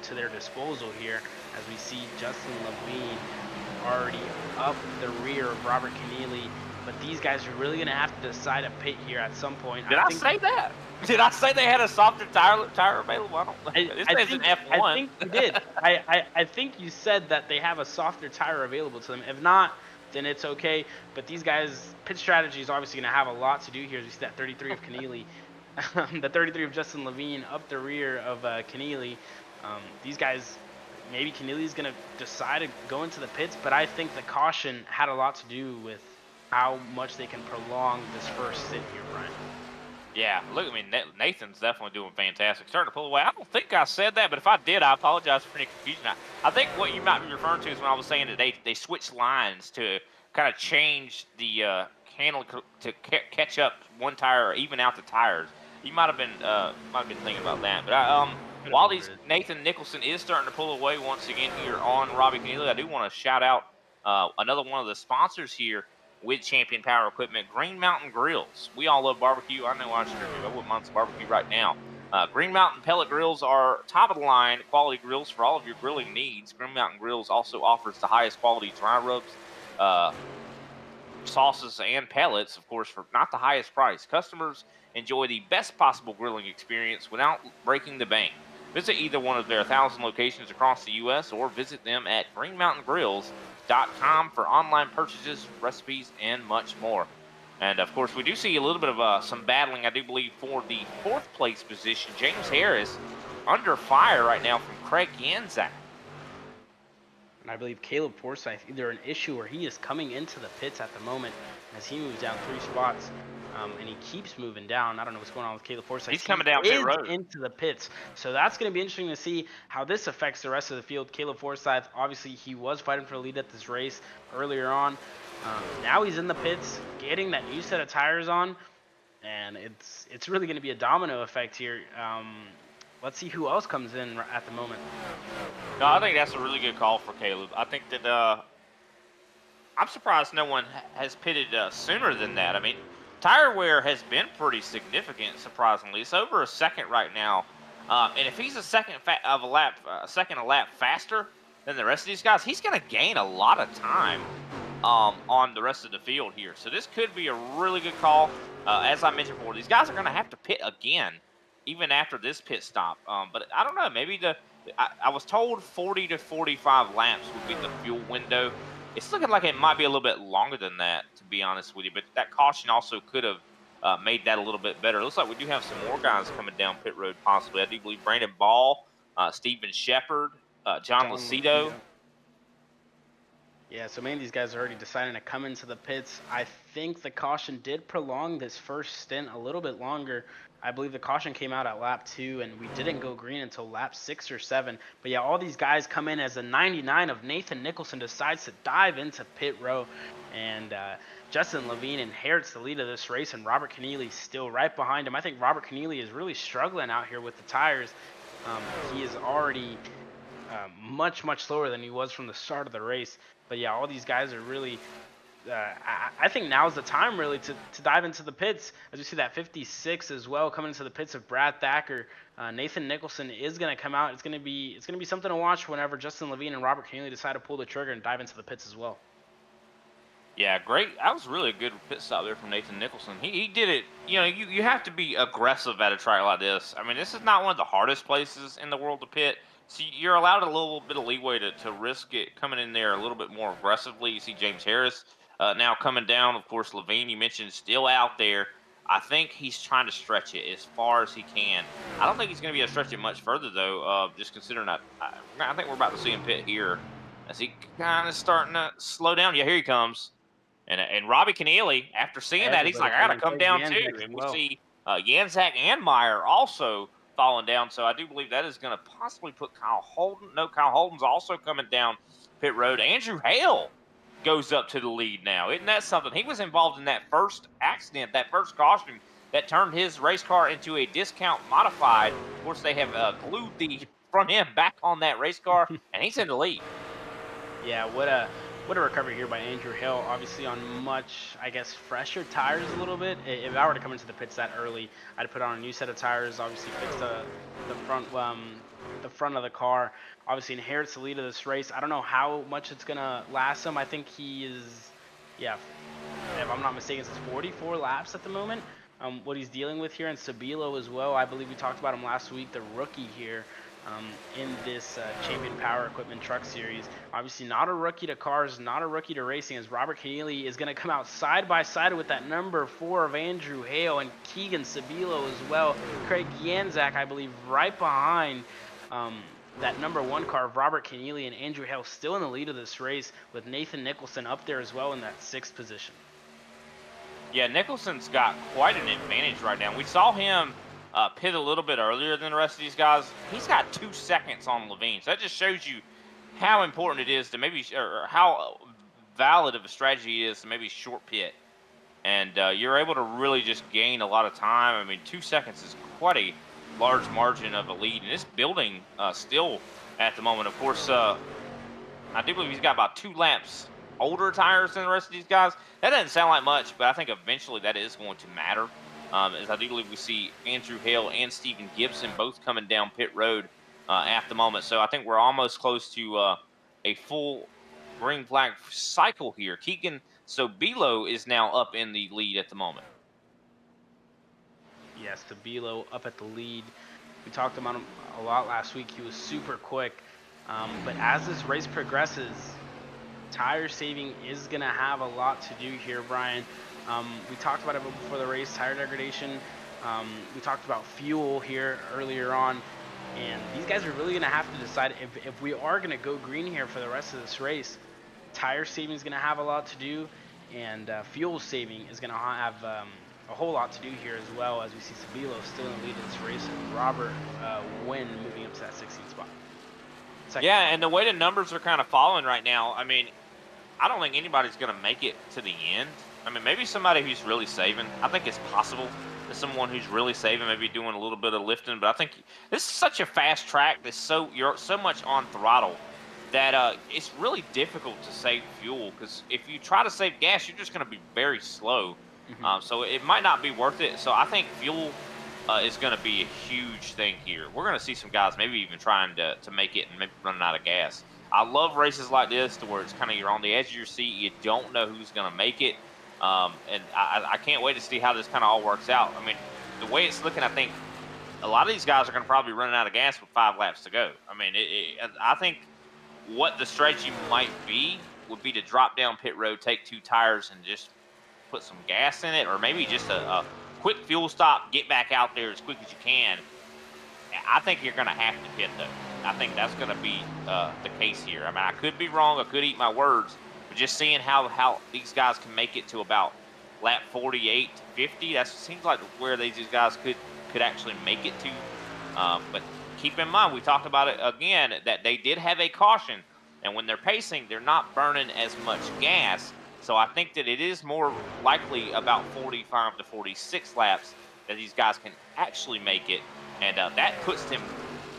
to their disposal here, as we see Justin Levine already up the rear of Robert Keneally. But these guys are really going to have to decide a pit here at some point. Did I say that? Did I say they had a softer tire available? I don't. This is an F1. I think you did. I think you said that they have a softer tire available to them. If not, then it's okay. But these guys, pit strategy is obviously going to have a lot to do here. As you see that 33 of Keneally, the 33 of Justin Levine up the rear of Keneally. These guys, maybe Keneally's going to decide to go into the pits, but I think the caution had a lot to do with how much they can prolong this first sit here, Brian. Yeah, look, I mean, Nathan's definitely doing fantastic. Starting to pull away. I don't think I said that, but if I did, I apologize for any confusion. I think what you might be referring to is when I was saying that they switched lines to kind of change the handle to catch up one tire or even out the tires. You might have been thinking about that. But while Nathan Nicholson is starting to pull away once again here on Robbie Keneally, I do want to shout out another one of the sponsors here with Champion Power Equipment, Green Mountain Grills. We all love barbecue. I know I sure do. I wouldn't mind some barbecue right now. Green Mountain pellet grills are top of the line quality grills for all of your grilling needs. Green Mountain Grills also offers the highest quality dry rubs, sauces, and pellets, of course, for not the highest price. Customers enjoy the best possible grilling experience without breaking the bank. Visit either one of their 1,000 locations across the U.S. or visit them at greenmountaingrills.com for online purchases, recipes, and much more. And of course, we do see a little bit of some battling, I do believe, for the fourth place position. James Harris under fire right now from Craig Yanzak. And I believe Caleb Forsyth, either an issue or he is coming into the pits at the moment as he moves down 3 spots. And he keeps moving down. I don't know what's going on with Caleb Forsyth. He's coming down pit road into the pits. So that's going to be interesting to see how this affects the rest of the field. Caleb Forsyth, obviously, he was fighting for the lead at this race earlier on. Now he's in the pits, getting that new set of tires on. And it's really going to be a domino effect here. Let's see who else comes in at the moment. No, I think that's a really good call for Caleb. I think that I'm surprised no one has pitted sooner than that. I mean, tire wear has been pretty significant, surprisingly. It's over a second right now, and if he's a second a lap faster than the rest of these guys, he's going to gain a lot of time on the rest of the field here. So this could be a really good call. As I mentioned before, these guys are going to have to pit again, even after this pit stop. But I don't know. Maybe I was told 40 to 45 laps would be the fuel window. It's looking like it might be a little bit longer than that, to be honest with you. But that caution also could have made that a little bit better. It looks like we do have some more guys coming down pit road, possibly. I do believe Brandon Ball, Steven Shepard, John Lucido. Yeah, so many of these guys are already deciding to come into the pits. I think the caution did prolong this first stint a little bit longer. I believe the caution came out at lap 2, and we didn't go green until lap 6 or 7. But yeah, all these guys come in as the 99 of Nathan Nicholson decides to dive into pit row. And Justin Levine inherits the lead of this race, and Robert Keneally still right behind him. I think Robert Keneally is really struggling out here with the tires. He is already much slower than he was from the start of the race. But yeah, all these guys are really I think now is the time really to dive into the pits. As you see that 56 as well coming into the pits of Brad Thacker. Nathan Nicholson is going to come out. It's going to be something to watch whenever Justin Levine and Robert Keneally decide to pull the trigger and dive into the pits as well. Yeah, great. That was really a good pit stop there from Nathan Nicholson. He did it. You know, you have to be aggressive at a track like this. I mean, this is not one of the hardest places in the world to pit. So you're allowed a little bit of leeway to risk it coming in there a little bit more aggressively. You see James Harris now coming down. Of course, Levine, you mentioned, still out there. I think he's trying to stretch it as far as he can. I don't think he's going to be able to stretch it much further, though, just considering that I think we're about to see him pit here as he kind of starting to slow down. Yeah, here he comes. And Robbie Keneally, after seeing that, he's Everybody like, I got to coming come quick. down too. Yanzek as And we well. see Yanzak and Meyer also falling down. So I do believe that is going to possibly put Kyle Holden. No, Kyle Holden's also coming down pit road. Andrew Hale goes up to the lead now. Isn't that something? He was involved in that first accident, that first caution that turned his race car into a discount modified. Of course, they have glued the front end back on that race car, and he's in the lead. Yeah, what a recovery here by Andrew Hill. Obviously on much, I guess, fresher tires a little bit. If I were to come into the pits that early, I'd put on a new set of tires. Obviously fix the front of the car. Obviously inherits the lead of this race. I don't know how much it's gonna last him. I think he is, yeah, if I'm not mistaken, it's 44 laps at the moment. What he's dealing with here, and Sabilo as well. I believe we talked about him last week, the rookie here in this Champion Power Equipment Truck Series. Obviously not a rookie to cars, not a rookie to racing, as Robert Keneally is going to come out side by side with that number 4 of Andrew Hale and Keegan Sabilo as well. Craig Yanzak, I believe, right behind that number 1 car of Robert Keneally, and Andrew Hale still in the lead of this race, with Nathan Nicholson up there as well in that 6th position. Yeah, Nicholson's got quite an advantage right now. We saw him pit a little bit earlier than the rest of these guys. He's got 2 seconds on Levine. So that just shows you how important it is to maybe, or how valid of a strategy it is to maybe short pit. And you're able to really just gain a lot of time. I mean, 2 seconds is quite a large margin of a lead. And it's building still at the moment. Of course, I do believe he's got about 2 laps older tires than the rest of these guys. That doesn't sound like much, but I think eventually that is going to matter. As I do believe we see Andrew Hale and Stephen Gibson both coming down pit road at the moment. So I think we're almost close to a full green flag cycle here. Keegan Sobilo is now up in the lead at the moment. Yes, Sabilo up at the lead. We talked about him a lot last week. He was super quick. But as this race progresses, tire saving is going to have a lot to do here, Brian. We talked about it before the race, tire degradation. We talked about fuel here earlier on. And these guys are really going to have to decide if we are going to go green here for the rest of this race. Tire saving is going to have a lot to do. And fuel saving is going to have a whole lot to do here as well, as we see Sabilo still in the lead of this race and Robert Wynn moving up to that 16th spot. Yeah, and the way the numbers are kind of falling right now, I mean, I don't think anybody's going to make it to the end. I mean, maybe somebody who's really saving. I think it's possible that someone who's really saving, maybe doing a little bit of lifting. But I think this is such a fast track. You're so much on throttle that it's really difficult to save fuel, because if you try to save gas, you're just going to be very slow. So it might not be worth it. So I think fuel is going to be a huge thing here. We're going to see some guys maybe even trying to make it and maybe running out of gas. I love races like this to where it's kind of you're on the edge of your seat. You don't know who's going to make it. And I can't wait to see how this kind of all works out. I mean, the way it's looking, I think a lot of these guys are going to probably be running out of gas with 5 laps to go. I mean, I think what the strategy might be would be to drop down pit road, take 2 tires, and just put some gas in it, or maybe just a quick fuel stop, get back out there as quick as you can. I think you're going to have to pit, though. I think that's going to be the case here. I mean, I could be wrong. I could eat my words. But just seeing how these guys can make it to about lap 48 to 50, that seems like where these guys could actually make it to. But keep in mind, we talked about it again, that they did have a caution. And when they're pacing, they're not burning as much gas. So I think that it is more likely about 45 to 46 laps that these guys can actually make it. And that puts them,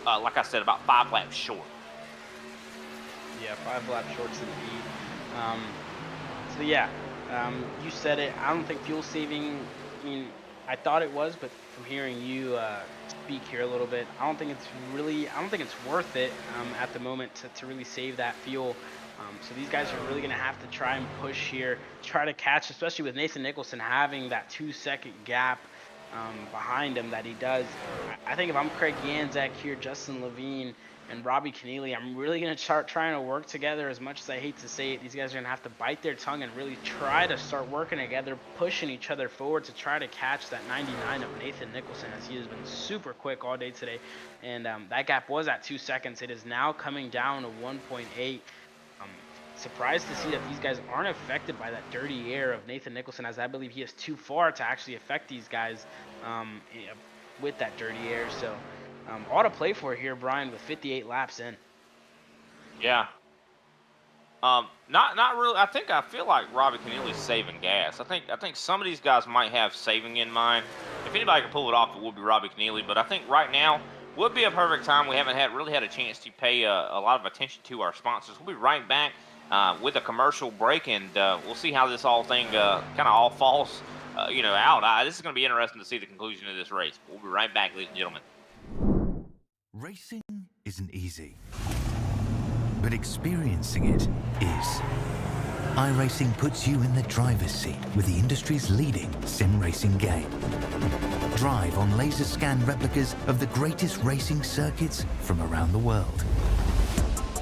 like I said, about 5 laps short. Yeah, 5 laps short to the lead. So yeah, you said it. I don't think fuel saving, I mean, I thought it was, but from hearing you speak here a little bit, I don't think it's worth it at the moment to really save that fuel. So these guys are really going to have to try and push here, try to catch, especially with Nathan Nicholson having that 2-second gap behind him that he does. I think if I'm Craig Yanzak here, Justin Levine, and Robbie Keneally, I'm really going to start trying to work together. As much as I hate to say it, these guys are going to have to bite their tongue and really try to start working together, pushing each other forward to try to catch that 99 of Nathan Nicholson, as he has been super quick all day today. And that gap was at 2 seconds. It is now coming down to 1.8. Surprised to see that these guys aren't affected by that dirty air of Nathan Nicholson, as I believe he is too far to actually affect these guys with that dirty air. So all to play for here, Brian, with 58 laps in. Yeah. Not really. I feel like Robbie Keneally's saving gas. I think some of these guys might have saving in mind. If anybody can pull it off, it would be Robbie Keneally. But I think right now would be a perfect time. We haven't really had a chance to pay a lot of attention to our sponsors. We'll be right back with a commercial break, and we'll see how this all thing kind of all falls, out. This is going to be interesting to see the conclusion of this race. We'll be right back, ladies and gentlemen. Racing isn't easy, but experiencing it is. iRacing puts you in the driver's seat with the industry's leading sim racing game. Drive on laser scan replicas of the greatest racing circuits from around the world.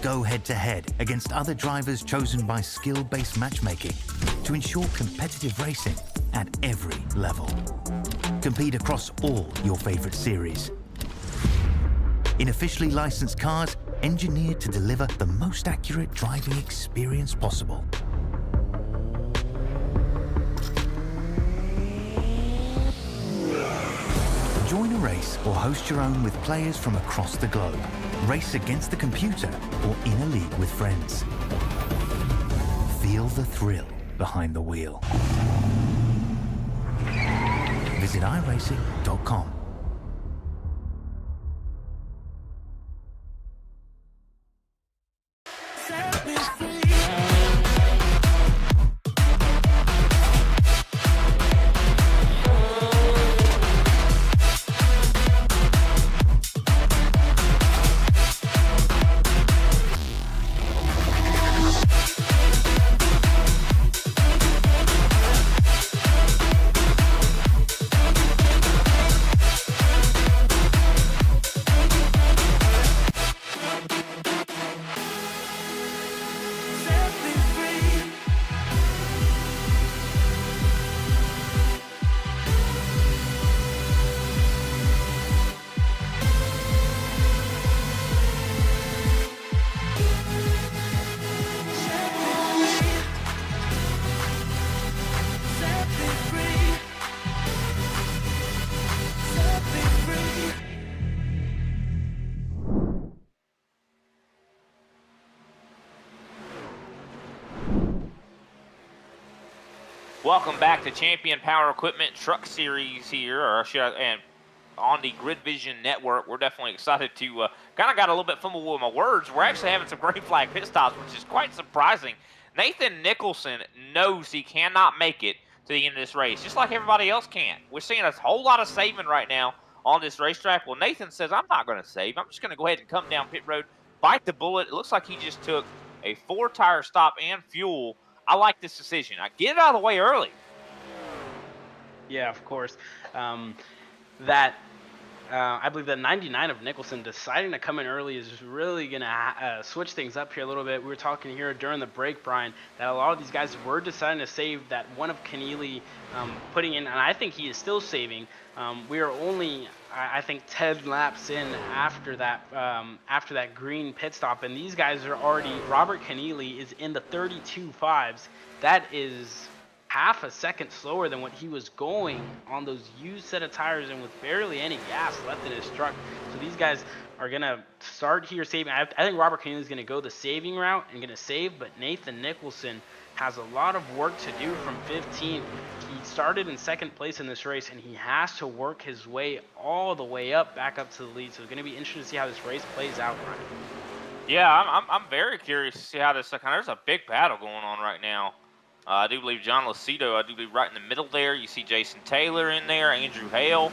Go head-to-head against other drivers chosen by skill-based matchmaking to ensure competitive racing at every level. Compete across all your favorite series. In officially licensed cars, engineered to deliver the most accurate driving experience possible. Join a race or host your own with players from across the globe. Race against the computer or in a league with friends. Feel the thrill behind the wheel. Visit iRacing.com. Welcome back to Champion Power Equipment Truck Series here, and on the Grid Vision Network. We're definitely excited to kind of got a little bit fumble with my words. We're actually having some green flag pit stops, which is quite surprising. Nathan Nicholson knows he cannot make it to the end of this race, just like everybody else can. We're seeing a whole lot of saving right now on this racetrack. Well, Nathan says, I'm not going to save. I'm just going to go ahead and come down pit road, bite the bullet. It looks like he just took a 4-tire stop and fuel. I like this decision. I get it out of the way early. Yeah, of course. I believe that 99 of Nicholson deciding to come in early is really going to switch things up here a little bit. We were talking here during the break, Brian, that a lot of these guys were deciding to save that one of Keneally putting in, and I think he is still saving. We are only, I think, 10 laps in after that green pit stop, and these guys are already, Robert Keneally is in the 32.5s. That is half a second slower than what he was going on those used set of tires and with barely any gas left in his truck. So these guys are going to start here saving. I think Robert Keneally is going to go the saving route and going to save, but Nathan Nicholson has a lot of work to do from 15. He started in second place in this race, and he has to work his way all the way up, back up to the lead. So it's going to be interesting to see how this race plays out, Brian. Yeah, I'm very curious to see how this, there's a big battle going on right now. I do believe John Lucido, right in the middle there. You see Jason Taylor in there, Andrew Hale.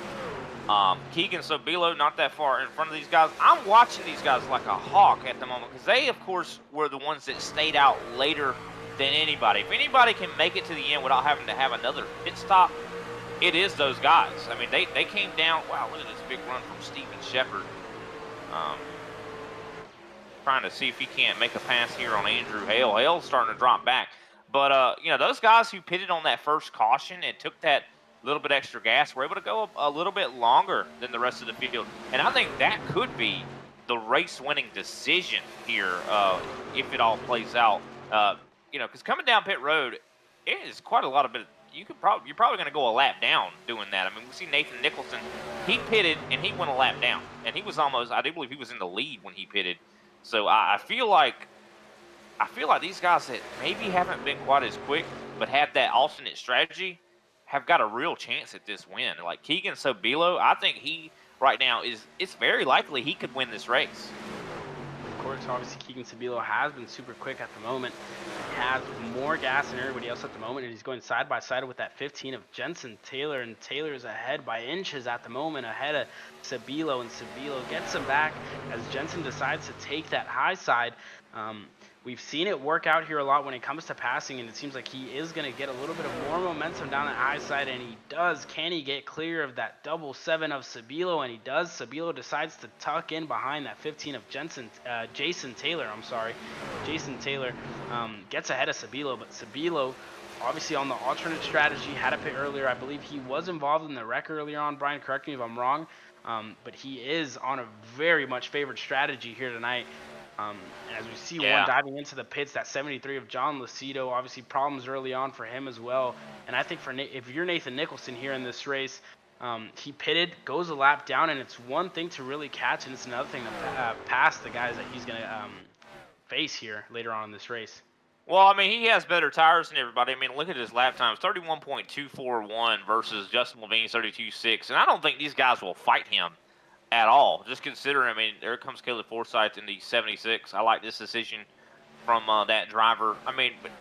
Keegan Sobilo not that far in front of these guys. I'm watching these guys like a hawk at the moment because they, of course, were the ones that stayed out later than anybody. If anybody can make it to the end without having to have another pit stop, it is those guys. I mean, they came down. Wow, look at this big run from Steven Shepard. Trying to see if he can't make a pass here on Andrew Hale. Hale's starting to drop back. But, you know, those guys who pitted on that first caution and took that little bit extra gas were able to go a little bit longer than the rest of the field. And I think that could be the race-winning decision here if it all plays out. You know, because coming down pit road, it is quite a lot of bit. You're probably going to go a lap down doing that. I mean, we see Nathan Nicholson. He pitted and he went a lap down, and he was almost. I do believe he was in the lead when he pitted. So I feel like these guys that maybe haven't been quite as quick, but have that alternate strategy, have got a real chance at this win. Like Keegan Sobilo, I think he right now it's very likely he could win this race. Of course, obviously Keegan Sobilo has been super quick at the moment. He has more gas than everybody else at the moment, and he's going side by side with that 15 of Jensen Taylor, and Taylor's ahead by inches at the moment, ahead of Sobilo, and Sobilo gets him back as Jensen decides to take that high side. We've seen it work out here a lot when it comes to passing, and it seems like he is going to get a little bit of more momentum down that high side, and he does. Can he get clear of that 7 of Sobilo? And he does. Sobilo decides to tuck in behind that 15 of Jason Taylor. Jason Taylor gets ahead of Sobilo, but Sobilo, obviously on the alternate strategy, had a pit earlier. I believe he was involved in the wreck earlier on. Brian, correct me if I'm wrong, but he is on a very much favored strategy here tonight. As we see one diving into the pits, that 73 of John Lucido, obviously problems early on for him as well. And I think if you're Nathan Nicholson here in this race, he pitted, goes a lap down, and it's one thing to really catch, and it's another thing to pass the guys that he's going to face here later on in this race. Well, I mean, he has better tires than everybody. I mean, look at his lap times, 31.241 versus Justin Levine's 32.6. And I don't think these guys will fight him at all. Just considering, I mean, there comes Caleb Forsyth in the 76. I like this decision from that driver. I mean, but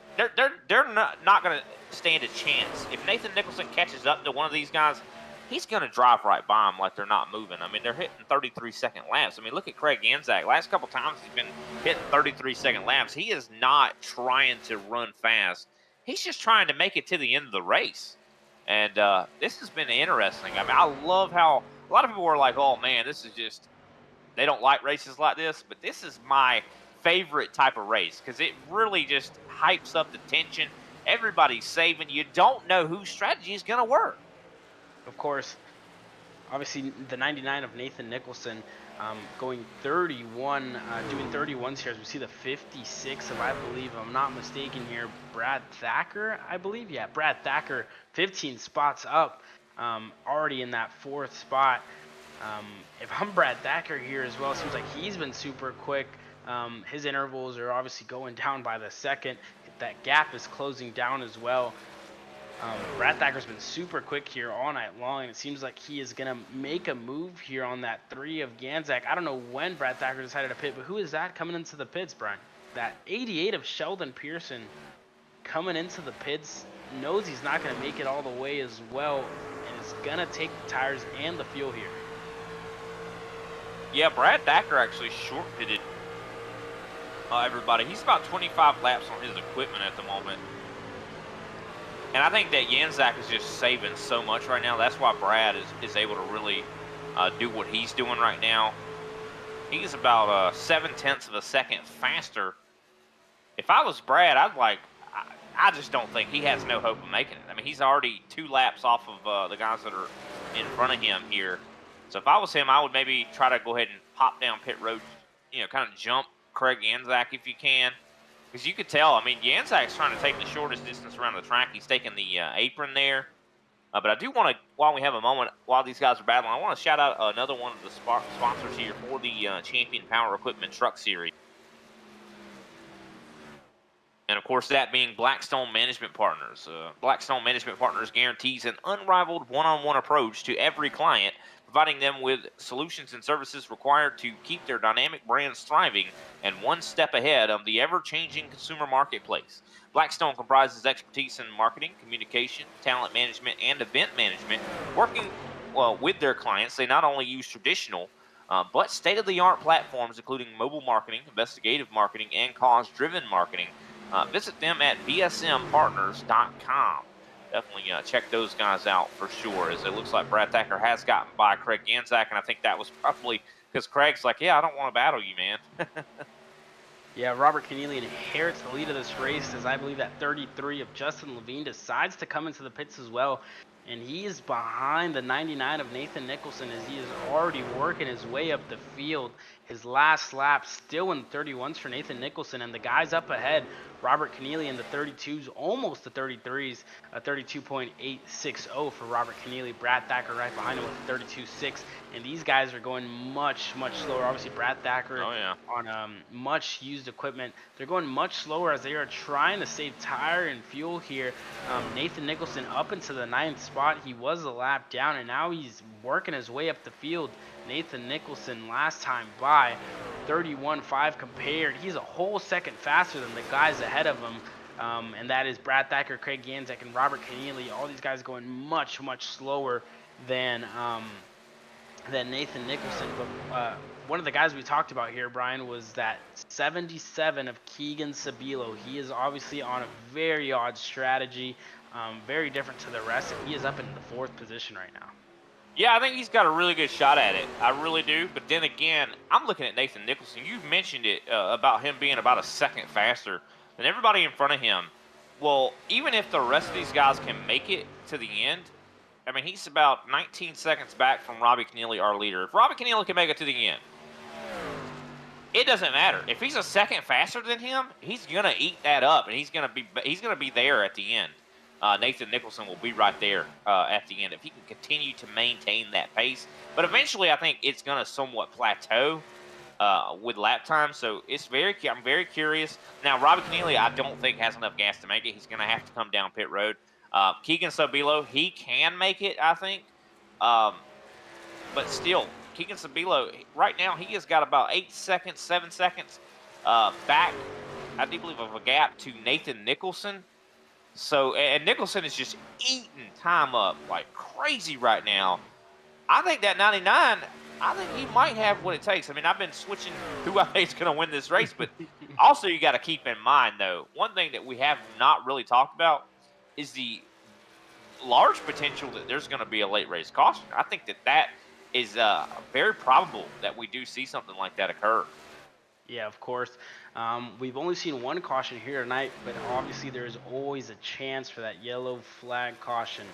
they're not going to stand a chance. If Nathan Nicholson catches up to one of these guys, he's going to drive right by them like they're not moving. I mean, they're hitting 33-second laps. I mean, look at Craig Anzac. Last couple times he's been hitting 33-second laps. He is not trying to run fast. He's just trying to make it to the end of the race. And this has been interesting. I mean, I love how a lot of people were like, oh, man, this is just – they don't like races like this. But this is my favorite type of race because it really just hypes up the tension. Everybody's saving. You don't know whose strategy is going to work. Of course, obviously the 99 of Nathan Nicholson going 31, doing 31s here as we see the 56 of, I believe, if I'm not mistaken here, Brad Thacker, I believe. Yeah, Brad Thacker, 15 spots up, already in that 4th spot. If I'm Brad Thacker here as well, it seems like he's been super quick. His intervals are obviously going down by the second. That gap is closing down as well. Brad Thacker's been super quick here all night long, and it seems like he is going to make a move here on that 3 of Ganzak. I don't know when Brad Thacker decided to pit, but who is that coming into the pits, Brian? That 88 of Sheldon Pearson coming into the pits, knows he's not going to make it all the way as well, and is going to take the tires and the fuel here. Yeah, Brad Thacker actually short pitted everybody. He's about 25 laps on his equipment at the moment. And I think that Yanzak is just saving so much right now. That's why Brad is able to really do what he's doing right now. He's about 7/10 of a second faster. If I was Brad, I just don't think he has no hope of making it. I mean, he's already 2 laps off of the guys that are in front of him here. So if I was him, I would maybe try to go ahead and pop down pit road, you know, kind of jump Craig Yanzak if you can. Because you could tell, I mean, Yanzak's trying to take the shortest distance around the track. He's taking the apron there. But I do want to, while we have a moment, while these guys are battling, I want to shout out another one of the sponsors here for the Champion Power Equipment Truck Series. And, of course, that being Blackstone Management Partners. Blackstone Management Partners guarantees an unrivaled one-on-one approach to every client, providing them with solutions and services required to keep their dynamic brands thriving and one step ahead of the ever-changing consumer marketplace. Blackstone comprises expertise in marketing, communication, talent management, and event management, working with their clients, they not only use traditional but state-of-the-art platforms, including mobile marketing, investigative marketing, and cause-driven marketing. Visit them at bsmpartners.com. Definitely check those guys out for sure, as it looks like Brad Thacker has gotten by Craig Ganzak, and I think that was probably because Craig's like, yeah, I don't want to battle you, man. Yeah, Robert Keneally inherits the lead of this race, as I believe that 33 of Justin Levine decides to come into the pits as well. And he is behind the 99 of Nathan Nicholson, as he is already working his way up the field. His last lap still in the 31s for Nathan Nicholson, and the guys up ahead, Robert Keneally in the 32s, almost the 33s, a 32.860 for Robert Keneally. Brad Thacker right behind him with a 32.6, and these guys are going much slower. Obviously, Brad Thacker on much used equipment. They're going much slower as they are trying to save tire and fuel here. Nathan Nicholson up into the 9th spot. He was a lap down, and now he's working his way up the field. Nathan Nicholson last time by 31.5 compared. He's a whole second faster than the guys ahead of him, and that is Brad Thacker, Craig Ganzak, and Robert Keneally. All these guys going much slower than Nathan Nicholson. But one of the guys we talked about here, Brian, was that 77 of Keegan Sabilo. He is obviously on a very odd strategy, very different to the rest, and he is up in the 4th position right now. Yeah, I think he's got a really good shot at it. I really do. But then again, I'm looking at Nathan Nicholson. You mentioned it about him being about a second faster than everybody in front of him. Well, even if the rest of these guys can make it to the end, I mean, he's about 19 seconds back from Robbie Keneally, our leader. If Robbie Keneally can make it to the end, it doesn't matter. If he's a second faster than him, he's gonna eat that up, and he's gonna be there at the end. Nathan Nicholson will be right there at the end if he can continue to maintain that pace. But eventually, I think it's going to somewhat plateau with lap time. So I'm very curious. Now, Robbie Keneally, I don't think has enough gas to make it. He's going to have to come down pit road. Keegan Sabilo, he can make it, I think. But still, Keegan Sabilo, right now, he has got about 7 seconds back, I do believe, of a gap to Nathan Nicholson. So, and Nicholson is just eating time up like crazy right now. I think that 99, I think he might have what it takes. I mean, I've been switching who I think is going to win this race, but also you got to keep in mind, though, one thing that we have not really talked about is the large potential that there's going to be a late race caution. I think that is very probable that we do see something like that occur. Yeah, of course. We've only seen one caution here tonight, but obviously there is always a chance for that yellow flag caution.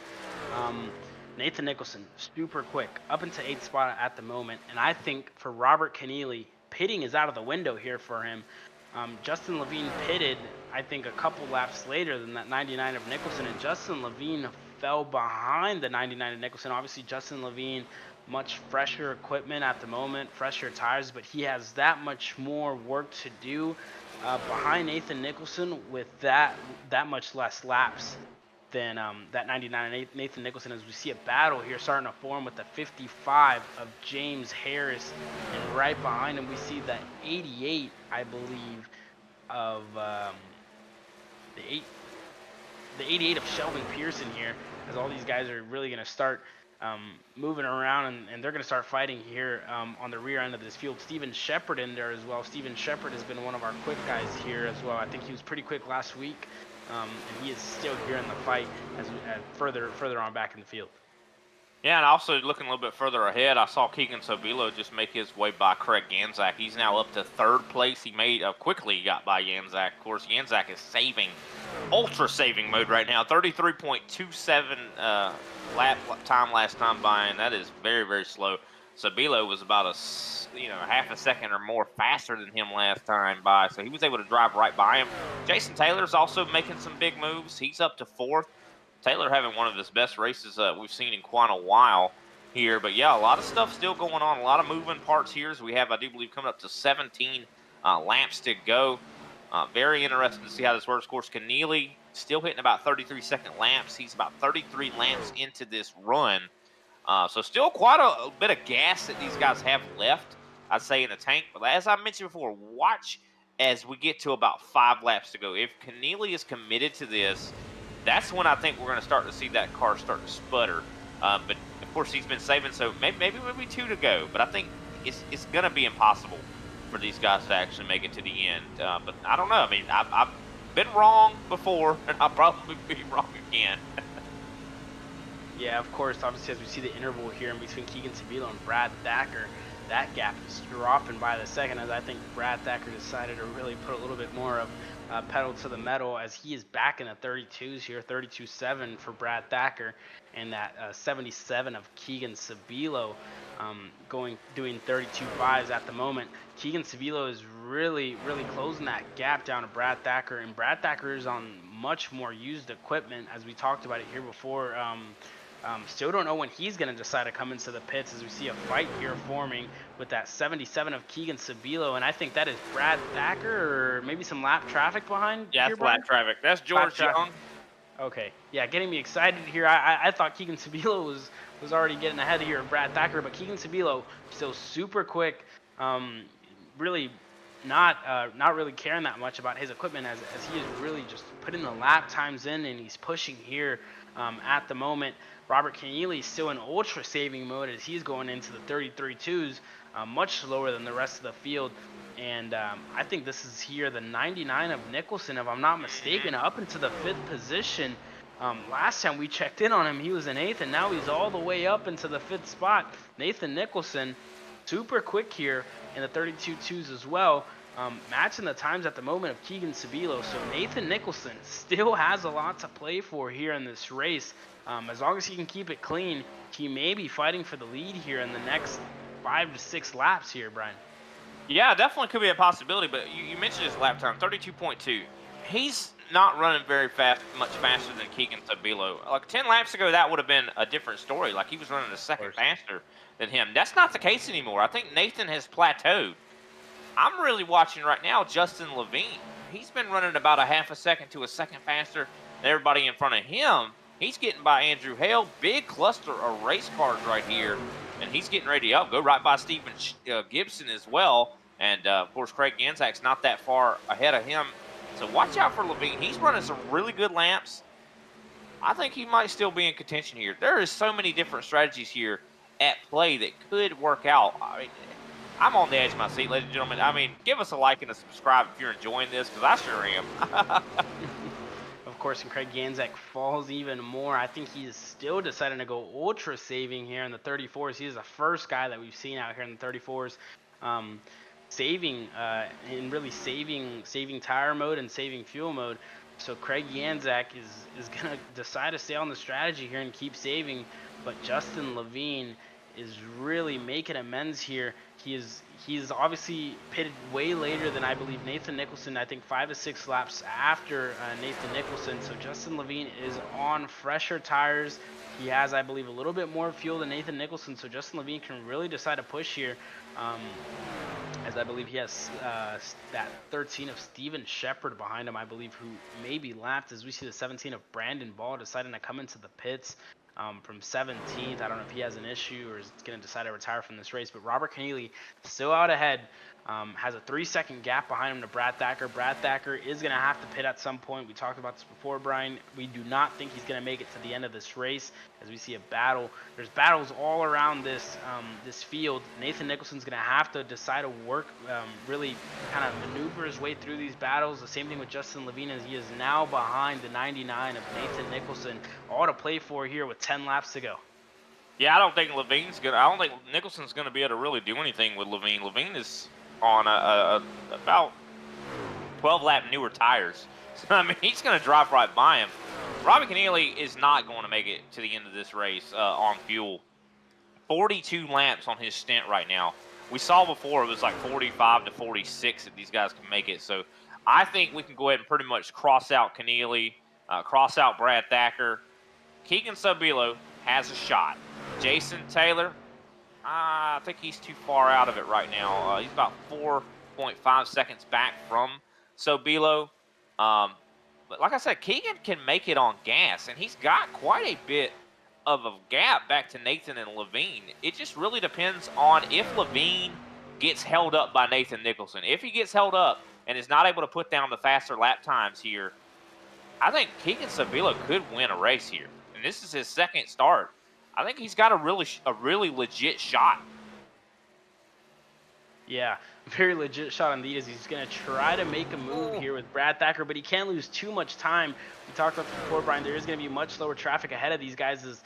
Nathan Nicholson, super quick, up into 8th spot at the moment, and I think for Robert Keneally, pitting is out of the window here for him. Justin Levine pitted, I think, a couple laps later than that 99 of Nicholson, and Justin Levine fell behind the 99 of Nicholson. Obviously, Justin Levine, much fresher equipment at the moment, fresher tires, but he has that much more work to do behind Nathan Nicholson with that much less laps than that 99 Nathan Nicholson, as we see a battle here starting to form with the 55 of James Harris, and right behind him we see the 88, I believe, of the 88 of Shelvin Pearson here, as all these guys are really going to start moving around, and they're going to start fighting here on the rear end of this field. Steven Shepard in there as well. Steven Shepard has been one of our quick guys here as well. I think he was pretty quick last week, and he is still here in the fight as further on back in the field. Yeah, and also looking a little bit further ahead, I saw Keegan Sabilo just make his way by Craig Ganzak. He's now up to 3rd place. He quickly got by Ganzak. Of course, Ganzak is ultra saving mode right now. 33.27 lap time last time by, and that is very, very slow. Sabilo was about half a second or more faster than him last time by, so he was able to drive right by him. Jason Taylor's also making some big moves. He's up to 4th. Taylor having one of his best races we've seen in quite a while here. But, yeah, a lot of stuff still going on, a lot of moving parts here. So we have, I do believe, coming up to 17 laps to go. Very interesting to see how this works. Of course, Keneally still hitting about 33-second laps. He's about 33 laps into this run. So still quite a bit of gas that these guys have left, I'd say, in the tank. But as I mentioned before, watch as we get to about 5 laps to go. If Keneally is committed to this, that's when I think we're going to start to see that car start to sputter. But Of course, he's been saving, so maybe we'll be 2 to go. But I think it's going to be impossible for these guys to actually make it to the end. But I don't know. I mean, I've been wrong before, and I'll probably be wrong again. Yeah, of course, obviously, as we see the interval here in between Keegan Sabilo and Brad Thacker, that gap is dropping by the second, as I think Brad Thacker decided to really put a little bit more of pedal to the metal, as he is back in the 32s here, 32.7 for Brad Thacker, and that 77 of Keegan Sabilo, doing 32.5s at the moment. Keegan Sabilo is really closing that gap down to Brad Thacker, and Brad Thacker is on much more used equipment, as we talked about it here before. Still don't know when he's going to decide to come into the pits, as we see a fight here forming with that 77 of Keegan Sabilo, and I think that is Brad Thacker, or maybe some lap traffic behind. Yeah, here, that's lap traffic. That's George Young. Okay, yeah, getting me excited here. I thought Keegan Sabilo was already getting ahead here of Brad Thacker, but Keegan Sabilo still super quick. Really not really caring that much about his equipment, as he is really just putting the lap times in, and he's pushing here at the moment. Robert Keneally is still in ultra saving mode, as he's going into the 33.2s, much slower than the rest of the field. And I think this is here the 99 of Nicholson, if I'm not mistaken, up into the 5th position. Last time we checked in on him, he was in 8th, and now he's all the way up into the 5th spot. Nathan Nicholson, super quick here in the 32.2s as well, matching the times at the moment of Keegan Sabilo. So Nathan Nicholson still has a lot to play for here in this race. As long as he can keep it clean, he may be fighting for the lead here in the next 5 to 6 laps here, Brian. Yeah, definitely could be a possibility, but you mentioned his lap time, 32.2. He's not running very fast, much faster than Keegan Sabilo. Like 10 laps ago, that would have been a different story. Like he was running a second faster than him. That's not the case anymore. I think Nathan has plateaued. I'm really watching right now Justin Levine. He's been running about a half a second to a second faster than everybody in front of him. He's getting by Andrew Hale. Big cluster of race cars right here. And he's getting ready to go right by Stephen Gibson as well. And, of course, Craig Ganzak's not that far ahead of him. So watch out for Levine. He's running some really good laps. I think he might still be in contention here. There is so many different strategies here at play that could work out. I mean, I'm on the edge of my seat, ladies and gentlemen. I mean, give us a like and a subscribe if you're enjoying this, because I sure am. Of course, and Craig Ganzak falls even more. I think he's still deciding to go ultra saving here in the 34s. He's the first guy that we've seen out here in the 34s saving and really saving tire mode and saving fuel mode. So Craig Ganzak is going to decide to stay on the strategy here and keep saving, but Justin Levine is really making amends here. He's obviously pitted way later than I believe Nathan Nicholson. I think 5 to 6 laps after Nathan Nicholson. So Justin Levine is on fresher tires. He has, I believe, a little bit more fuel than Nathan Nicholson. So Justin Levine can really decide to push here, as I believe he has that 13 of Steven Shepard behind him, I believe, who may be lapped, as we see the 17 of Brandon Ball deciding to come into the pits. From 17th. I don't know if he has an issue or is going to decide to retire from this race, but Robert Keneally still out ahead, has a 3-second gap behind him to Brad Thacker. Brad Thacker is going to have to pit at some point. We talked about this before, Brian. We do not think he's going to make it to the end of this race, as we see a battle. There's battles all around this this field. Nathan Nicholson's going to have to decide to work, really kind of maneuver his way through these battles. The same thing with Justin Levine, as he is now behind the 99 of Nathan Nicholson. All to play for here with 10 laps to go. Yeah, I don't think Nicholson's gonna be able to really do anything with Levine. Levine is on about 12 lap newer tires, so I mean he's gonna drive right by him. Robbie Keneally is not going to make it to the end of this race on fuel. 42 laps on his stint right now. We saw before it was like 45 to 46 if these guys can make it. So I think we can go ahead and pretty much cross out Keneally, cross out Brad Thacker. Keegan Sabilo has a shot. Jason Taylor, I think he's too far out of it right now. He's about 4.5 seconds back from Sabilo. But like I said, Keegan can make it on gas, and he's got quite a bit of a gap back to Nathan and Levine. It just really depends on if Levine gets held up by Nathan Nicholson. If he gets held up and is not able to put down the faster lap times here, I think Keegan Sabilo could win a race here. And this is his second start I think he's got a really legit shot. Yeah, very legit shot on these. He's going to try to make a move here with Brad Thacker, but he can't lose too much time. We talked about this before, Brian. There is going to be much slower traffic ahead of these guys as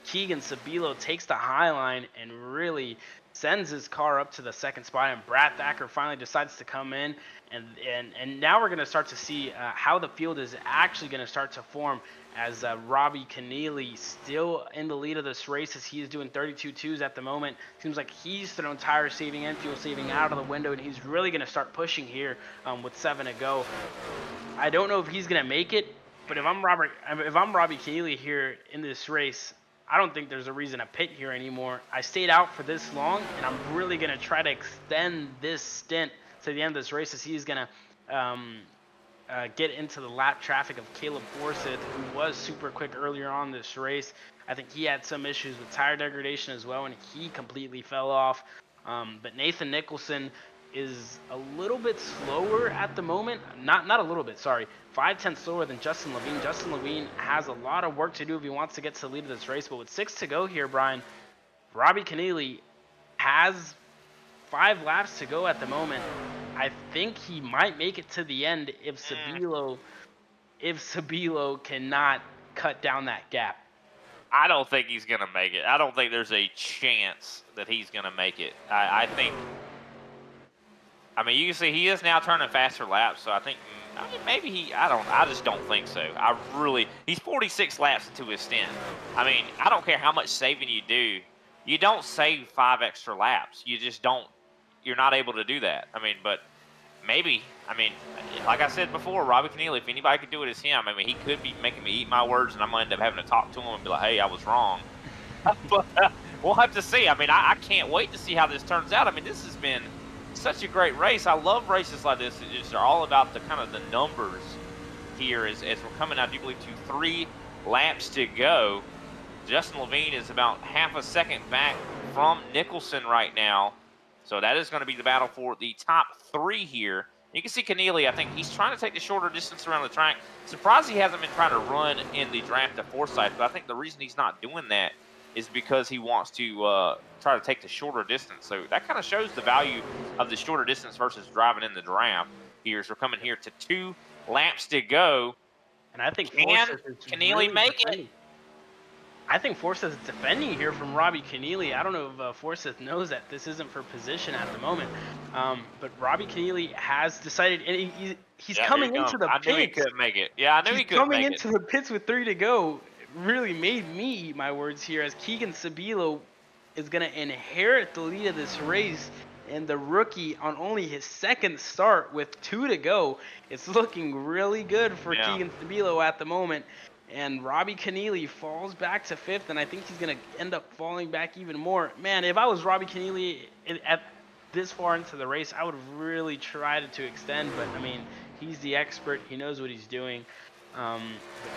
Keegan Sabilo takes the high line and really sends his car up to the second spot, and Brad Thacker finally decides to come in, and now we're going to start to see how the field is actually going to start to form as Robbie Keneally still in the lead of this race as he is doing 32.2s at the moment. Seems like he's thrown tire saving and fuel saving out of the window, and he's really going to start pushing here with 7 to go. I don't know if he's going to make it, but if I'm Robbie Keneally here in this race, I don't think there's a reason to pit here anymore. I stayed out for this long, and I'm really going to try to extend this stint to the end of this race as he's going to get into the lap traffic of Caleb Forsyth, who was super quick earlier on this race. I think he had some issues with tire degradation as well, and he completely fell off. But Nathan Nicholson is a little bit slower at the moment. Not a little bit, sorry. 5/10 slower than Justin Levine. Justin Levine has a lot of work to do if he wants to get to the lead of this race. But with 6 to go here, Brian, Robbie Keneally has 5 laps to go at the moment. I think he might make it to the end if Sabilo cannot cut down that gap. I don't think he's going to make it. I don't think there's a chance that he's going to make it. I think, I mean, you can see he is now turning faster laps, so I think, maybe I just don't think so. He's 46 laps into his stint. I mean, I don't care how much saving you do. You don't save 5 extra laps. You just don't. You're not able to do that. I mean, but maybe. I mean, like I said before, Robbie Keneally, if anybody could do it, it's him. I mean, he could be making me eat my words, and I'm going to end up having to talk to him and be like, hey, I was wrong. But we'll have to see. I mean, I can't wait to see how this turns out. I mean, this has been such a great race. I love races like this. They're all about the kind of the numbers here as we're coming, I do believe, to 3 laps to go. Justin Levine is about half a second back from Nicholson right now. So that is going to be the battle for the top 3 here. You can see Keneally, I think he's trying to take the shorter distance around the track. Surprised he hasn't been trying to run in the draft to Forsyth, but I think the reason he's not doing that is because he wants to try to take the shorter distance. So that kind of shows the value of the shorter distance versus driving in the draft here. So we're coming here to 2 laps to go. And I think Can Keneally make it? I think Forsyth is defending here from Robbie Keneally. I don't know if Forsyth knows that this isn't for position at the moment. But Robbie Keneally has decided, and he's coming into the pits. I knew he couldn't make it. Yeah, I knew he couldn't make it. Coming into the pits with 3 to go really made me eat my words here, as Keegan Sabilo is going to inherit the lead of this race. And the rookie on only his 2nd start with 2 to go. It's looking really good for Keegan Sabilo at the moment. And Robbie Keneally falls back to 5th, and I think he's going to end up falling back even more. Man, if I was Robbie Keneally at this far into the race, I would have really tried to extend. But, I mean, he's the expert. He knows what he's doing. But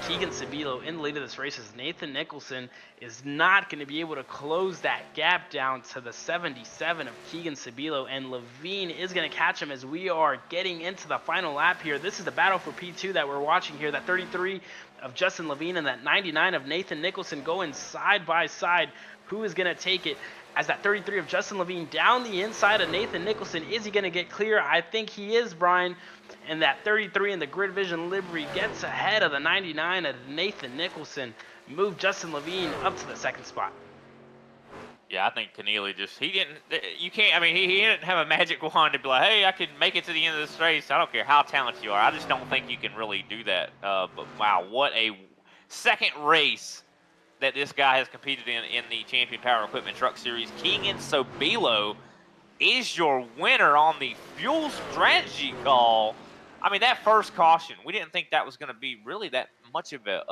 Keegan Sabilo in the lead of this race is Nathan Nicholson is not going to be able to close that gap down to the 77 of Keegan Sabilo, and Levine is going to catch him as we are getting into the final lap here. This is the battle for P2 that we're watching here. That 33 of Justin Levine and that 99 of Nathan Nicholson going side by side. Who is going to take it? As that 33 of Justin Levine down the inside of Nathan Nicholson. Is he going to get clear? I think he is, Brian. And that 33 in the Grid Vision livery gets ahead of the 99 of Nathan Nicholson. Move Justin Levine up to the 2nd spot. Yeah, I think Keneally he didn't have a magic wand to be like, hey, I could make it to the end of this race. I don't care how talented you are. I just don't think you can really do that. But wow, what a 2nd race that this guy has competed in the Champion Power Equipment Truck Series. Keegan Sabilo is your winner on the fuel strategy call. I mean, that first caution, we didn't think that was going to be really that much of a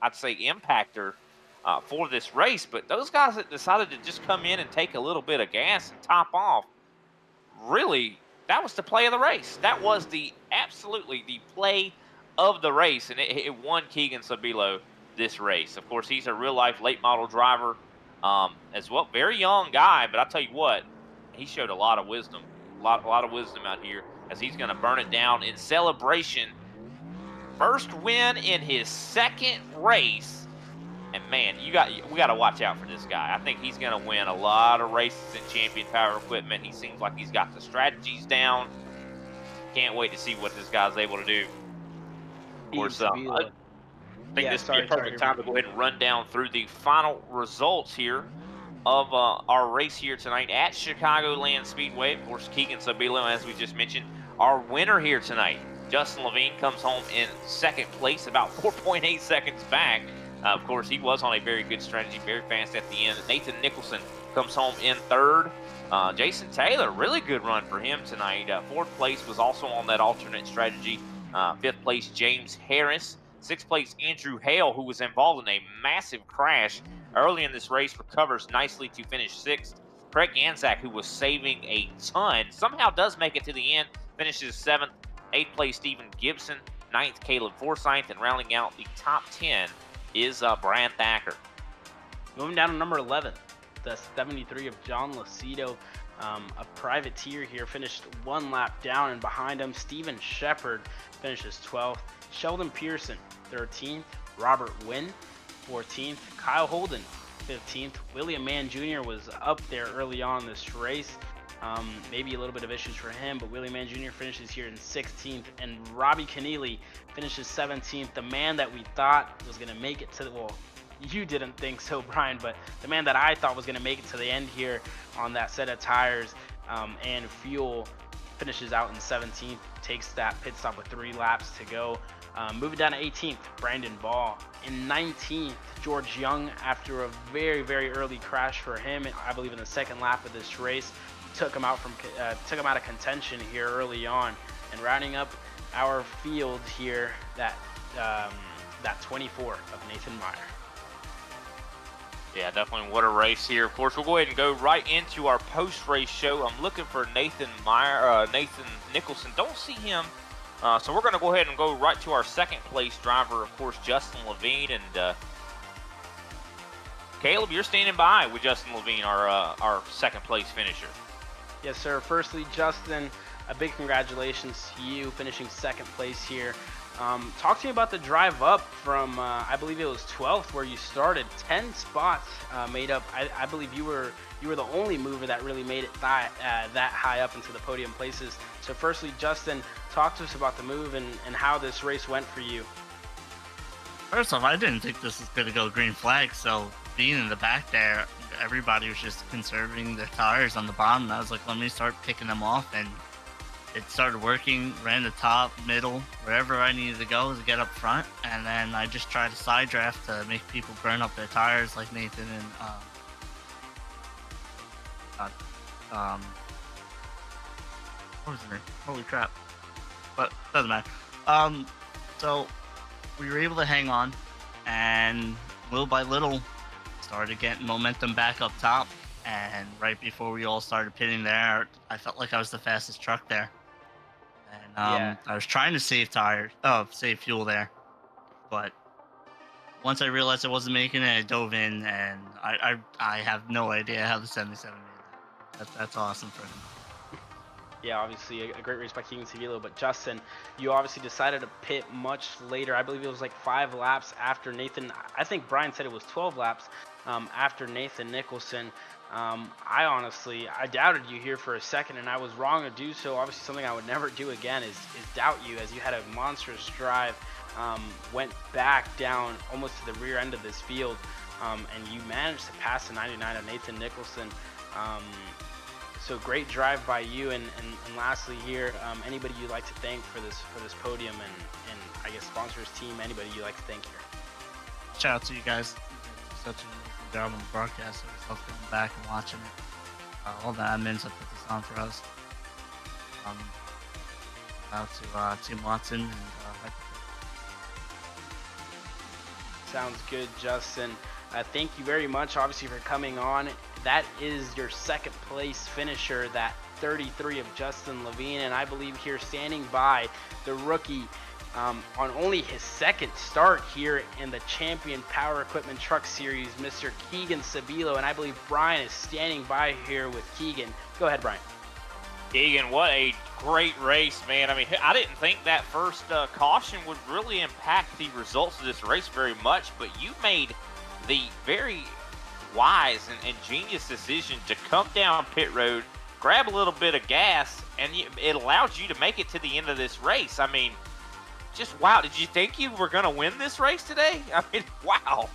I'd say, impactor for this race. But those guys that decided to just come in and take a little bit of gas and top off, really, that was the play of the race. That was absolutely the play of the race, and it won Keegan Sabilo this race. Of course, he's a real-life late model driver as well. Very young guy, but I'll tell you what, he showed a lot of wisdom, a lot of wisdom out here as he's going to burn it down in celebration. First win in his 2nd race, and man, man, we got to watch out for this guy. I think he's going to win a lot of races in Champion Power Equipment. He seems like he's got the strategies down. Can't wait to see what this guy's able to do. Of course, I think this would be a perfect time to go ahead and run down through the final results here of our race here tonight at Chicagoland Speedway. Of course, Keegan Sabilo, as we just mentioned, our winner here tonight. Justin Levine comes home in second place, about 4.8 seconds back. Of course, he was on a very good strategy, very fast at the end. Nathan Nicholson comes home in third. Jason Taylor, really good run for him tonight. Fourth place was also on that alternate strategy. Fifth place, James Harris. Sixth place, Andrew Hale, who was involved in a massive crash early in this race, recovers nicely to finish sixth. Craig Anzac, who was saving a ton, somehow does make it to the end, finishes seventh. Eighth place, Stephen Gibson. Ninth, Caleb Forsyth. And rounding out the top 10 is Brian Thacker. Moving down to number 11, the 73 of John Lucido. A privateer here, finished one lap down, and behind him, Steven Shepard finishes 12th. Sheldon Pearson, 13th. Robert Wynn, 14th. Kyle Holden, 15th. William Mann Jr. was up there early on in this race. Maybe a little bit of issues for him, but Willie Mann Jr. finishes here in 16th, and Robbie Keneally finishes 17th. The man that we thought was going to make it to the, well, you didn't think so, Brian, but the man that I thought was going to make it to the end here on that set of tires and fuel finishes out in 17th, takes that pit stop with 3 laps to go. Moving down to 18th, Brandon Ball. In 19th, George Young, after a very, very early crash for him, I believe in the second lap of this race, took him out of contention here early on. And rounding up our field here, that 24 of Nathan Meyer. Yeah, definitely what a race here. Of course, we'll go ahead and go right into our post-race show. I'm looking for Nathan Nicholson. Don't see him. So we're going to go ahead and go right to our second place driver, of course, Justin Levine. And Caleb, you're standing by with Justin Levine, our second place finisher. Yes, sir. Firstly, Justin, a big congratulations to you finishing second place here. Talk to me about the drive up from, I believe it was 12th where you started. 10 spots made up. I believe you were the only mover that really made it that high up into the podium places. So firstly, Justin, talk to us about the move and how this race went for you. First off, I didn't think this was going to go green flag, so being in the back there, everybody was just conserving their tires on the bottom. I was like, let me start picking them off, and it started working. Ran the top, middle, wherever I needed to go to get up front, and then I just tried a side draft to make people burn up their tires like Nathan and what was his name? Holy crap. But doesn't matter. So we were able to hang on, and little by little started getting momentum back up top. And right before we all started pitting there, I felt like I was the fastest truck there. And I was trying to save fuel there. But once I realized I wasn't making it, I dove in, and I have no idea how the 77 made that. That's awesome for him. Yeah, obviously a great race by Keegan Sevilla, but Justin, you obviously decided to pit much later. I believe it was like 5 laps after Nathan. I think Brian said it was 12 laps after Nathan Nicholson. I doubted you here for a second, and I was wrong to do so. Obviously, something I would never do again is doubt you, as you had a monstrous drive, went back down almost to the rear end of this field, and you managed to pass the 99 of Nathan Nicholson. So great drive by you, and lastly here, anybody you'd like to thank for this podium and I guess sponsors, team, anybody you'd like to thank here. Shout out to you guys. Such a wonderful job on the broadcast. I was going back and watching it. All the admins that put this on for us. Out to Tim Watson and Sounds good, Justin. Thank you very much, obviously, for coming on. That is your second place finisher, that 33 of Justin Levine, and I believe here standing by the rookie on only his second start here in the Champion Power Equipment Truck Series, Mr. Keegan Sabilo, and I believe Brian is standing by here with Keegan. Go ahead, Brian. Keegan, what a great race, man. I mean, I didn't think that first caution would really impact the results of this race very much, but you made the very wise and genius decision to come down pit road, grab a little bit of gas, and it allowed you to make it to the end of this race. I mean, just wow. Did you think you were going to win this race today? I mean, wow.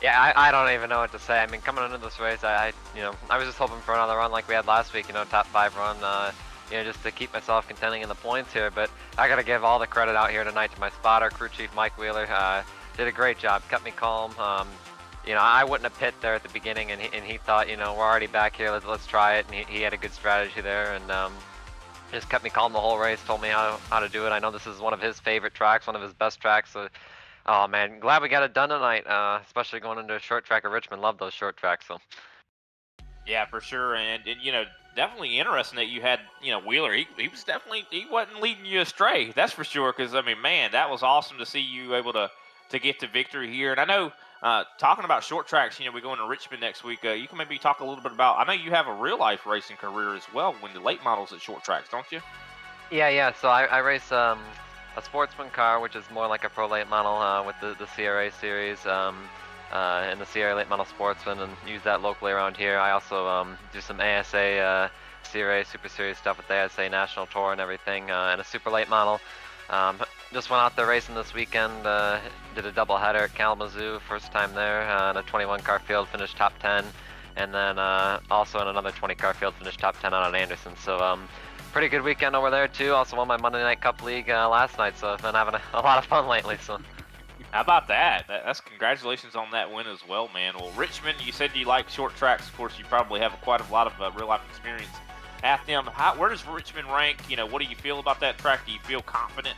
Yeah, I don't even know what to say. I mean, coming into this race, I was just hoping for another run like we had last week, top 5 run, just to keep myself contending in the points here. But I got to give all the credit out here tonight to my spotter, crew chief Mike Wheeler. Did a great job, kept me calm. I wouldn't have pit there at the beginning, and he thought, we're already back here, let's try it, and he had a good strategy there, and just kept me calm the whole race, told me how to do it. I know this is one of his favorite tracks, one of his best tracks, so, oh man, glad we got it done tonight, especially going into a short track at Richmond. Love those short tracks, so. Yeah, for sure, and definitely interesting that you had, Wheeler. He wasn't leading you astray, that's for sure, because, I mean, man, that was awesome to see you able to get to victory here. And I know, talking about short tracks, we go into Richmond next week. You can maybe talk a little bit about, I know you have a real-life racing career as well when the late models at short tracks, don't you? Yeah, so I race a sportsman car, which is more like a pro late model with the CRA series and the CRA late model sportsman, and use that locally around here. I also do some ASA CRA Super Series stuff with the ASA National Tour and everything, and a super late model. Just went out there racing this weekend, did a double header at Kalamazoo, first time there, in a 21 car field, finished top 10, and then also in another 20 car field, finished top 10 out on Anderson. So pretty good weekend over there too. Also won my Monday Night Cup League last night, so I've been having a lot of fun lately. So. How about that? That's congratulations on that win as well, man. Well, Richmond, you said you like short tracks. Of course, you probably have quite a lot of real life experience at them. Where does Richmond rank? What do you feel about that track? Do you feel confident?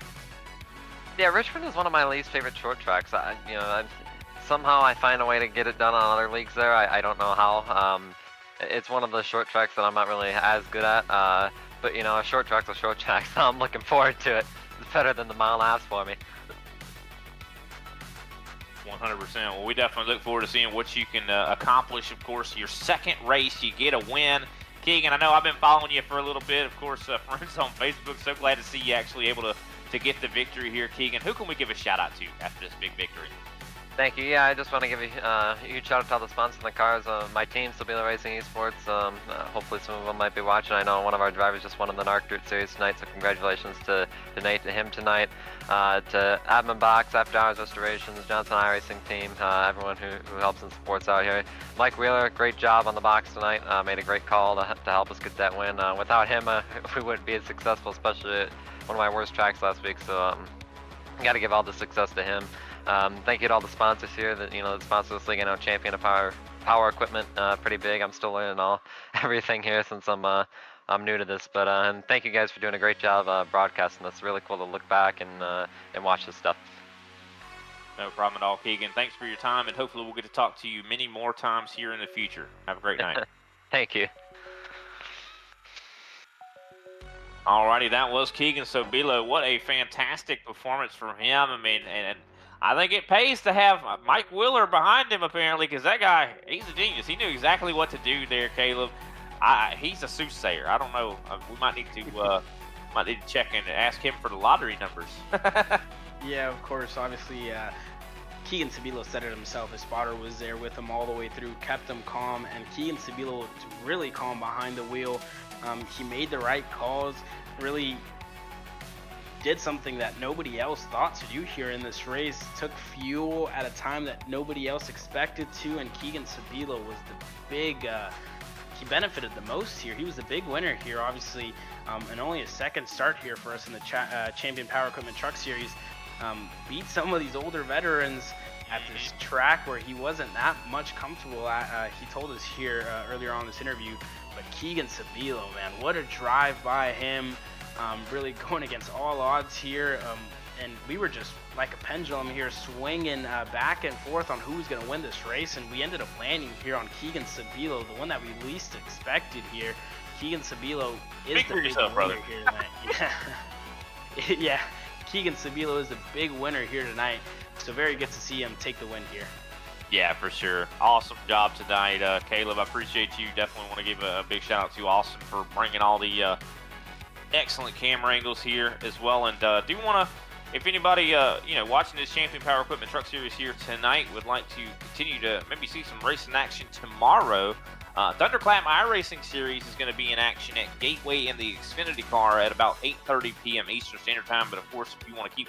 Yeah, Richmond is one of my least favorite short tracks. Somehow I find a way to get it done on other leagues there. I don't know how. It's one of the short tracks that I'm not really as good at. But a short track's a short track, so I'm looking forward to it. It's better than the mile and a half for me. 100%. Well, we definitely look forward to seeing what you can accomplish. Of course, your second race, you get a win. Keegan, I know I've been following you for a little bit. Of course, friends on Facebook. So glad to see you actually able to get the victory here, Keegan. Who can we give a shout out to after this big victory? Thank you. Yeah, I just want to give a huge shout out to all the sponsors in the cars. My team, Sabila Racing Esports. Hopefully some of them might be watching. I know one of our drivers just won in the NARC Dirt Series tonight, so congratulations to Nate, to him tonight. To Admin Box, After Hours Restorations, Johnson iRacing Team, everyone who helps and supports out here. Mike Wheeler, great job on the box tonight. Made a great call to help us get that win. Without him, we wouldn't be as successful, especially at one of my worst tracks last week. So got to give all the success to him. Thank you to all the sponsors here that sponsor this league. I know Champion of Power Equipment, pretty big. I'm still learning everything here since I'm new to this, but and thank you guys for doing a great job broadcasting. It's really cool to look back and watch this stuff. No problem at all, Keegan. Thanks for your time, and hopefully we'll get to talk to you many more times here in the future. Have a great night. Thank you. Alrighty, that was Keegan Sobilo. What a fantastic performance from him. I mean, and I think it pays to have Mike Wheeler behind him, apparently, because that guy, he's a genius. He knew exactly what to do there, Caleb. He's a soothsayer. I don't know. We might need to check and ask him for the lottery numbers. Yeah, of course. Obviously, Keegan Sabilo said it himself. His spotter was there with him all the way through, kept him calm, and Keegan Sabilo looked really calm behind the wheel. He made the right calls, really did something that nobody else thought to do here in this race. Took fuel at a time that nobody else expected to, and Keegan Sabilo was the big, he benefited the most here. He was the big winner here, obviously, and only a second start here for us in the Champion Power Equipment Truck Series. Beat some of these older veterans at this track where he wasn't that much comfortable at. He told us here earlier on in this interview, but Keegan Sabilo, man, what a drive by him. Really going against all odds here, and we were just like a pendulum here, swinging back and forth on who's going to win this race, and we ended up landing here on Keegan Sabilo, the one that we least expected here. Keegan Sabilo is the big winner here tonight. Yeah, Keegan Sabilo is the big winner here tonight, so very good to see him take the win here. Yeah, for sure. Awesome job tonight, Caleb. I appreciate you. Definitely want to give a big shout out to Austin for bringing all the excellent camera angles here as well. And do want to, if anybody, watching this Champion Power Equipment Truck Series here tonight would like to continue to maybe see some racing action tomorrow, Thunderclap iRacing Series is going to be in action at Gateway in the Xfinity car at about 8:30 p.m. Eastern Standard Time. But of course, if you want to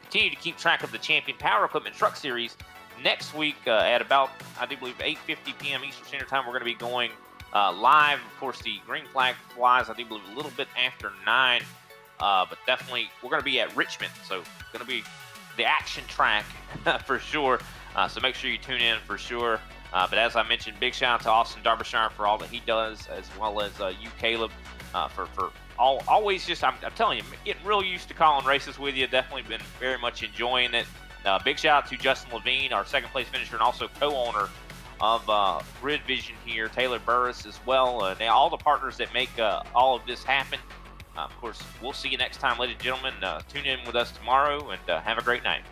continue to keep track of the Champion Power Equipment Truck Series, next week at about, I do believe, 8:50 p.m. Eastern Standard Time, we're going to be going live. Of course, the green flag flies, I do believe, a little bit after 9. But definitely, we're going to be at Richmond, so going to be the action track for sure. So make sure you tune in for sure. But as I mentioned, big shout out to Austin Derbyshire for all that he does, as well as you, Caleb, for always just, I'm telling you, getting real used to calling races with you. Definitely been very much enjoying it. Big shout out to Justin Levine, our second place finisher and also co-owner of Grid Vision here, Taylor Burris as well. All the partners that make all of this happen. Of course, we'll see you next time, ladies and gentlemen. Tune in with us tomorrow and have a great night.